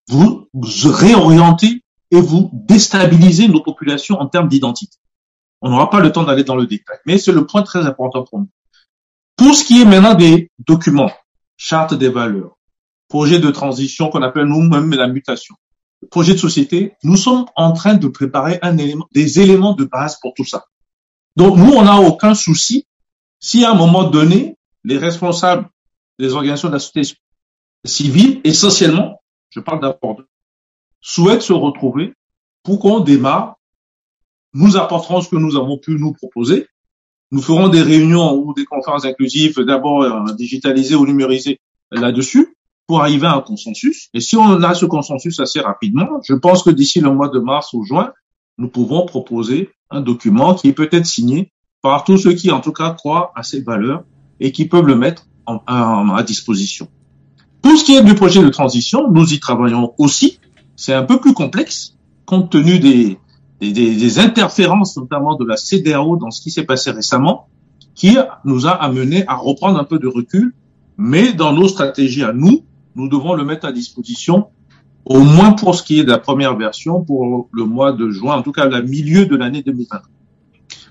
vous réorientez et vous déstabilisez nos populations en termes d'identité. On n'aura pas le temps d'aller dans le détail, mais c'est le point très important pour nous. Pour ce qui est maintenant des documents, charte des valeurs, projet de transition qu'on appelle nous-mêmes la mutation, projet de société, nous sommes en train de préparer des éléments de base pour tout ça. Donc nous, on n'a aucun souci si à un moment donné, les responsables des organisations de la société civile, essentiellement, je parle d'abord d'eux, souhaitent se retrouver pour qu'on démarre. Nous apporterons ce que nous avons pu nous proposer. Nous ferons des réunions ou des conférences inclusives, d'abord digitalisées ou numérisées là-dessus, pour arriver à un consensus. Et si on a ce consensus assez rapidement, je pense que d'ici le mois de mars ou juin, nous pouvons proposer un document qui est peut-être signé par tous ceux qui, en tout cas, croient à ces valeurs et qui peuvent le mettre à disposition. Pour ce qui est du projet de transition, nous y travaillons aussi. C'est un peu plus complexe, compte tenu des des interférences, notamment de la CEDEAO dans ce qui s'est passé récemment, qui nous a amené à reprendre un peu de recul. Mais dans nos stratégies à nous, nous devons le mettre à disposition, au moins pour ce qui est de la première version, pour le mois de juin, en tout cas le milieu de l'année 2020.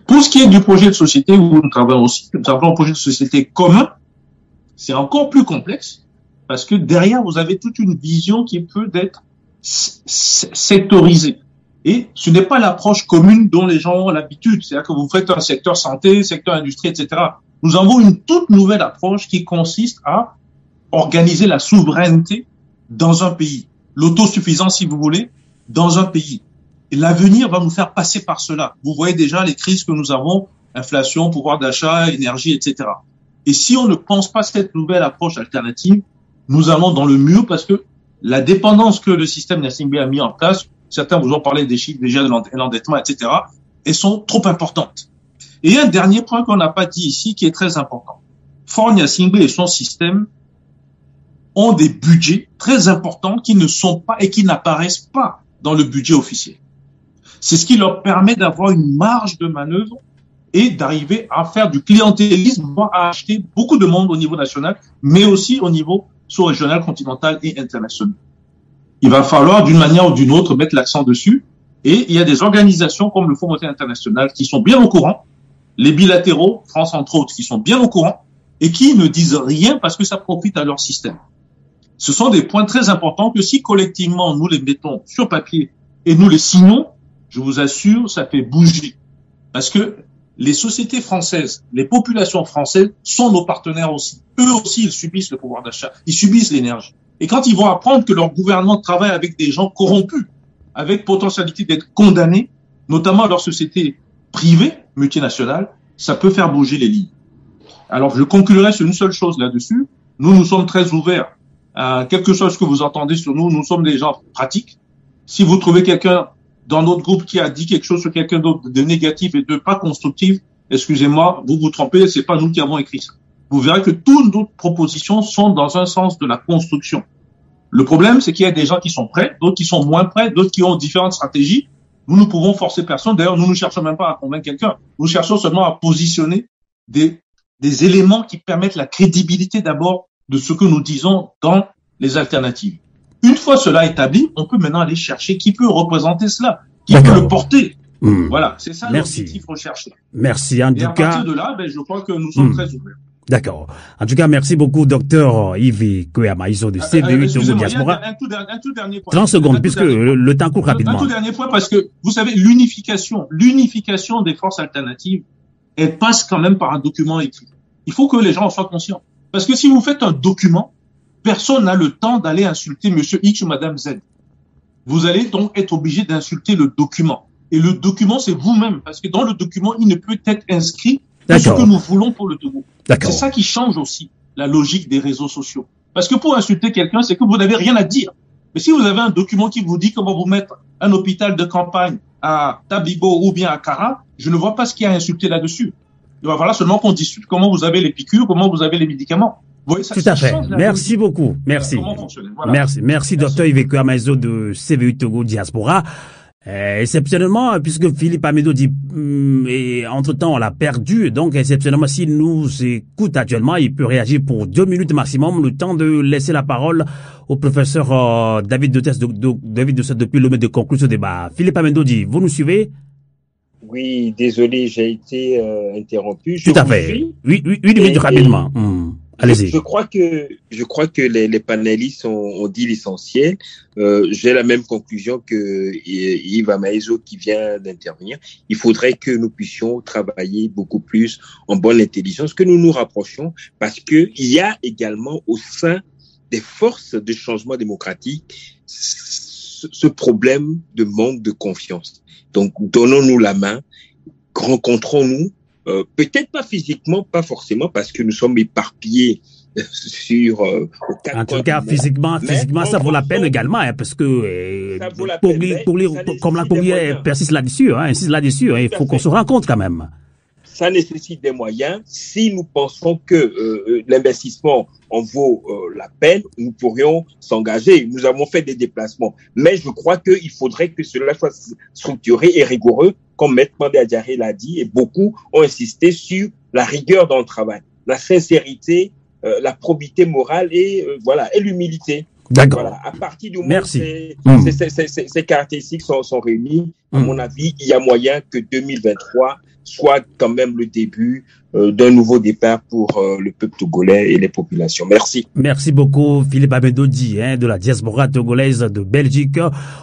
Pour ce qui est du projet de société où nous travaillons aussi, nous avons un projet de société commun, c'est encore plus complexe, parce que derrière, vous avez toute une vision qui peut être sectorisée. Et ce n'est pas l'approche commune dont les gens ont l'habitude. C'est-à-dire que vous faites un secteur santé, secteur industrie, etc. Nous avons une toute nouvelle approche qui consiste à organiser la souveraineté dans un pays. L'autosuffisance, si vous voulez, dans un pays. Et l'avenir va nous faire passer par cela. Vous voyez déjà les crises que nous avons, inflation, pouvoir d'achat, énergie, etc. Et si on ne pense pas cette nouvelle approche alternative, nous allons dans le mur parce que la dépendance que le système Gnassingbé a mis en place, certains vous ont parlé des chiffres déjà de l'endettement, etc., elles sont trop importantes. Et un dernier point qu'on n'a pas dit ici qui est très important. Faure Gnassingbé et son système ont des budgets très importants qui ne sont pas et qui n'apparaissent pas dans le budget officiel. C'est ce qui leur permet d'avoir une marge de manœuvre et d'arriver à faire du clientélisme, voire à acheter beaucoup de monde au niveau national, mais aussi au niveau sous-régional, continental et international. Il va falloir d'une manière ou d'une autre mettre l'accent dessus. Et il y a des organisations comme le Fonds monétaire international qui sont bien au courant, les bilatéraux, France entre autres, qui sont bien au courant et qui ne disent rien parce que ça profite à leur système. Ce sont des points très importants que si collectivement nous les mettons sur papier et nous les signons, je vous assure, ça fait bouger. Parce que les sociétés françaises, les populations françaises sont nos partenaires aussi. Eux aussi, ils subissent le pouvoir d'achat, ils subissent l'énergie. Et quand ils vont apprendre que leur gouvernement travaille avec des gens corrompus, avec potentialité d'être condamnés, notamment leurs sociétés privées, multinationales, ça peut faire bouger les lignes. Alors, je conclurai sur une seule chose là-dessus. Nous sommes très ouverts à quelque chose que vous entendez sur nous. Nous sommes des gens pratiques. Si vous trouvez quelqu'un dans notre groupe qui a dit quelque chose sur quelqu'un d'autre de négatif et de pas constructif, excusez-moi, vous vous trompez, c'est pas nous qui avons écrit ça. Vous verrez que toutes nos propositions sont dans un sens de la construction. Le problème, c'est qu'il y a des gens qui sont prêts, d'autres qui sont moins prêts, d'autres qui ont différentes stratégies. Nous ne pouvons forcer personne. D'ailleurs, nous ne cherchons même pas à convaincre quelqu'un. Nous cherchons seulement à positionner des éléments qui permettent la crédibilité d'abord de ce que nous disons dans les alternatives. Une fois cela établi, on peut maintenant aller chercher qui peut représenter cela, qui peut le porter. Voilà, c'est ça l'objectif recherché. Merci. En Et tout à cas, partir de là, je crois que nous sommes très ouverts. D'accord. En tout cas, merci beaucoup, docteur Yves Kouya-Maïso de CVU Togo Diaspora. Un tout dernier point. 30 secondes, puisque le temps court rapidement. Un tout dernier point, parce que, vous savez, l'unification des forces alternatives, elle passe quand même par un document écrit. Il faut que les gens en soient conscients. Parce que si vous faites un document, personne n'a le temps d'aller insulter monsieur X ou madame Z. Vous allez donc être obligé d'insulter le document. Et le document, c'est vous-même. Parce que dans le document, il ne peut être inscrit que ce que nous voulons pour le Togo. C'est ça qui change aussi la logique des réseaux sociaux. Parce que pour insulter quelqu'un, c'est que vous n'avez rien à dire. Mais si vous avez un document qui vous dit comment vous mettre un hôpital de campagne à Tabibo ou bien à Kara, je ne vois pas ce qu'il y a à insulter là-dessus. Il va falloir seulement qu'on discute comment vous avez les piqûres, comment vous avez les médicaments. Vous voyez, ça, tout à fait. Merci beaucoup. Merci. Voilà. Merci, docteur Yves Kouya-Maïso de CVU Togo Diaspora. Exceptionnellement, puisque Philippe Amédo dit, et entre-temps, on l'a perdu, donc exceptionnellement, s'il nous écoute actuellement, il peut réagir pour 2 minutes maximum, le temps de laisser la parole au professeur David Dotès depuis le maître de conclure ce débat. Philippe Amédo dit, vous nous suivez? Oui, désolé, j'ai été interrompu. Tout à fait. Oui, minutes rapidement. Allez-y. Je crois que les panélistes ont dit l'essentiel. J'ai la même conclusion que Yves Maïso qui vient d'intervenir. Il faudrait que nous puissions travailler beaucoup plus en bonne intelligence, que nous nous rapprochions, parce que il y a également au sein des forces de changement démocratique ce problème de manque de confiance. Donc, donnons-nous la main, rencontrons-nous. Peut-être pas physiquement, pas forcément, parce que nous sommes éparpillés sur aux quatre en tout cas, physiquement, ça vaut la peine également, hein, parce que comme la Congrès persiste là-dessus, insiste là-dessus, il faut qu'on se rencontre quand même. ça nécessite des moyens. Si nous pensons que l'investissement en vaut la peine, nous pourrions s'engager. Nous avons fait des déplacements. Mais je crois qu'il faudrait que cela soit structuré et rigoureux, comme Maître Mandé Adjaré l'a dit, et beaucoup ont insisté sur la rigueur dans le travail, la sincérité, la probité morale et l'humilité. D'accord. Voilà. À partir du moment Merci. où ces caractéristiques sont réunies, à mon avis, il y a moyen que 2023 soit quand même le début d'un nouveau départ pour le peuple togolais et les populations. Merci. Merci beaucoup, Philippe Abendodi, de la diaspora togolaise de Belgique.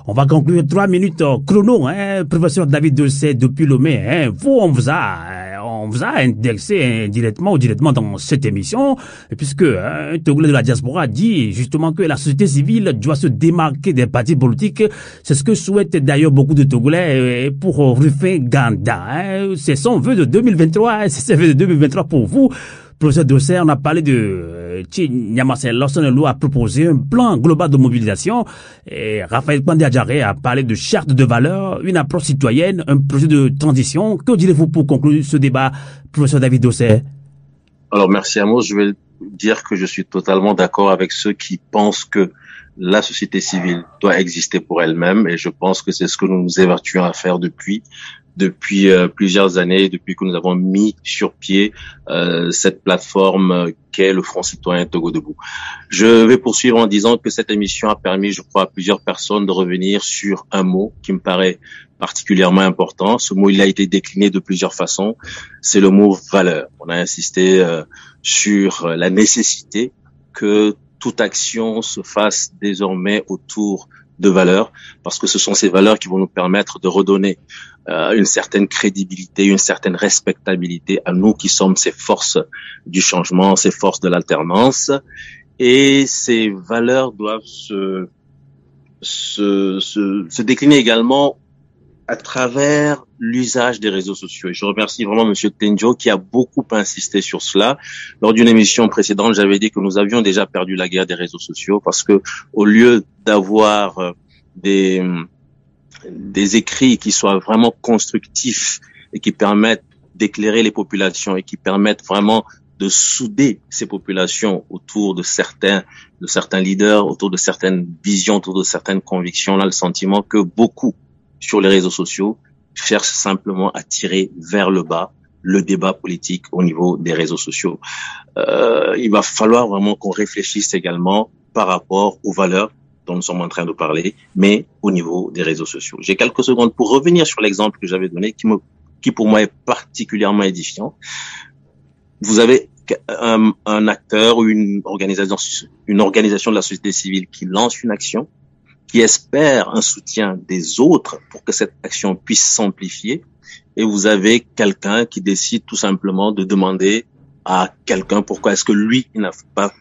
On va conclure 3 minutes chrono, professeur David Dessay depuis Lomé. Vous, on vous a indexé indirectement ou directement dans cette émission, puisque un Togolais de la diaspora dit justement que la société civile doit se démarquer des partis politiques. C'est ce que souhaitent d'ailleurs beaucoup de Togolais pour Rufin Ganda. C'est son vœu de 2023, c'est son vœu de 2023 pour vous. Professeur Dessay, on a parlé de Nyamassé Lawson a proposé un plan global de mobilisation et Raphaël Mandé Adjaré a parlé de charte de valeurs, une approche citoyenne, un projet de transition. Que direz-vous pour conclure ce débat, professeur David Dessay? Alors, merci Amos. Je vais dire que je suis totalement d'accord avec ceux qui pensent que la société civile doit exister pour elle-même et je pense que c'est ce que nous nous évertuons à faire depuis plusieurs années, depuis que nous avons mis sur pied cette plateforme qu'est le Front citoyen Togo Debout. Je vais poursuivre en disant que cette émission a permis, je crois, à plusieurs personnes de revenir sur un mot qui me paraît particulièrement important. Ce mot, il a été décliné de plusieurs façons. C'est le mot valeur. On a insisté sur la nécessité que toute action se fasse désormais autour de valeurs, parce que ce sont ces valeurs qui vont nous permettre de redonner une certaine crédibilité, une certaine respectabilité à nous qui sommes ces forces du changement, ces forces de l'alternance. Et ces valeurs doivent se décliner également à travers l'usage des réseaux sociaux. Et je remercie vraiment Monsieur Tenjo qui a beaucoup insisté sur cela. Lors d'une émission précédente, j'avais dit que nous avions déjà perdu la guerre des réseaux sociaux parce que au lieu d'avoir des écrits qui soient vraiment constructifs et qui permettent d'éclairer les populations et qui permettent vraiment de souder ces populations autour de certains leaders, autour de certaines visions, autour de certaines convictions, on a le sentiment que beaucoup sur les réseaux sociaux cherchent simplement à tirer vers le bas le débat politique au niveau des réseaux sociaux. Il va falloir vraiment qu'on réfléchisse également par rapport aux valeurs dont nous sommes en train de parler, mais au niveau des réseaux sociaux. J'ai quelques secondes pour revenir sur l'exemple que j'avais donné, qui pour moi est particulièrement édifiant. Vous avez un acteur ou une organisation de la société civile qui lance une action, qui espère un soutien des autres pour que cette action puisse s'amplifier, et vous avez quelqu'un qui décide tout simplement de demander à quelqu'un pourquoi est-ce que lui, il n'a pas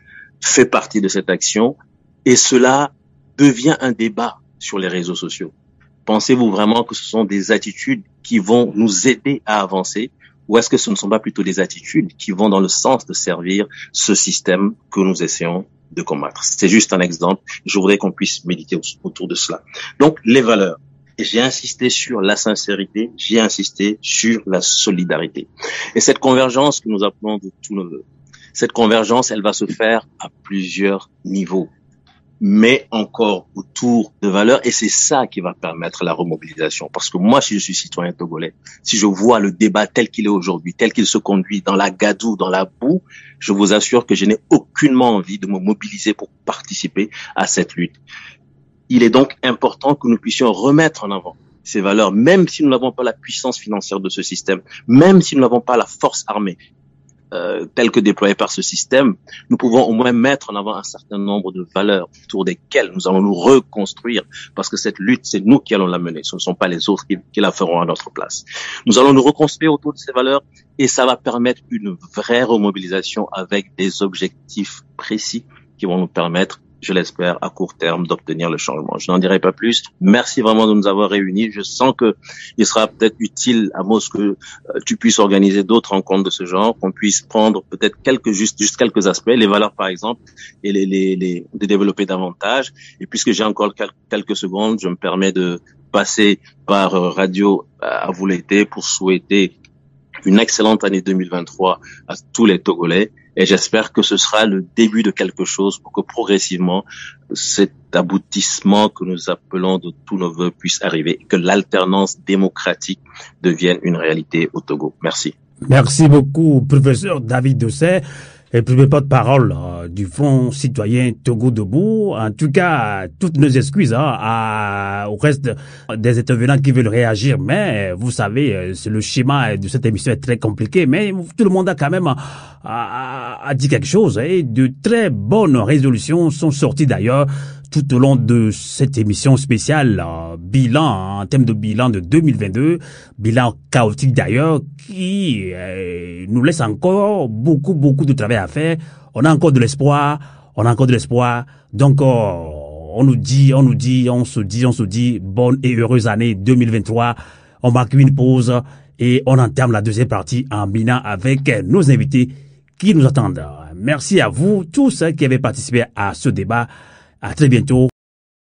fait partie de cette action, et cela devient un débat sur les réseaux sociaux. Pensez-vous vraiment que ce sont des attitudes qui vont nous aider à avancer, ou est-ce que ce ne sont pas plutôt des attitudes qui vont dans le sens de servir ce système que nous essayons de combattre? C'est juste un exemple. Je voudrais qu'on puisse méditer autour de cela. Donc, les valeurs. Et j'ai insisté sur la sincérité, j'ai insisté sur la solidarité. Et cette convergence que nous appelons de tous nos vœux, cette convergence, elle va se faire à plusieurs niveaux, mais encore autour de valeurs, et c'est ça qui va permettre la remobilisation. Parce que moi, si je suis citoyen togolais, si je vois le débat tel qu'il est aujourd'hui, tel qu'il se conduit dans la gadoue, dans la boue, je vous assure que je n'ai aucunement envie de me mobiliser pour participer à cette lutte. Il est donc important que nous puissions remettre en avant ces valeurs, même si nous n'avons pas la puissance financière de ce système, même si nous n'avons pas la force armée telle que déployée par ce système, nous pouvons au moins mettre en avant un certain nombre de valeurs autour desquelles nous allons nous reconstruire, parce que cette lutte, c'est nous qui allons la mener, ce ne sont pas les autres qui la feront à notre place. Nous allons nous reconstruire autour de ces valeurs, et ça va permettre une vraie remobilisation avec des objectifs précis qui vont nous permettre, je l'espère, à court terme, d'obtenir le changement. Je n'en dirai pas plus. Merci vraiment de nous avoir réunis. Je sens que il sera peut-être utile, Amos, que tu puisses organiser d'autres rencontres de ce genre, qu'on puisse prendre peut-être juste quelques aspects, les valeurs par exemple, et les développer davantage. Et puisque j'ai encore quelques secondes, je me permets de passer par Radio à vous l'été pour souhaiter une excellente année 2023 à tous les Togolais et j'espère que ce sera le début de quelque chose pour que progressivement cet aboutissement que nous appelons de tous nos vœux puisse arriver, que l'alternance démocratique devienne une réalité au Togo. Merci. Merci beaucoup, professeur David Dossé. Et premier porte-parole du Front citoyen Togo Debout. En tout cas, toutes nos excuses au reste des intervenants qui veulent réagir. Mais vous savez, c'est le schéma de cette émission est très compliqué. Mais tout le monde a quand même a dit quelque chose. Et de très bonnes résolutions sont sorties d'ailleurs tout au long de cette émission spéciale bilan, en termes de bilan de 2022, bilan chaotique d'ailleurs, qui nous laisse encore beaucoup de travail à faire. On a encore de l'espoir, Donc on se dit bonne et heureuse année 2023. On marque une pause et on entame la deuxième partie en bilan avec nos invités qui nous attendent. Merci à vous tous qui avez participé à ce débat. À très bientôt.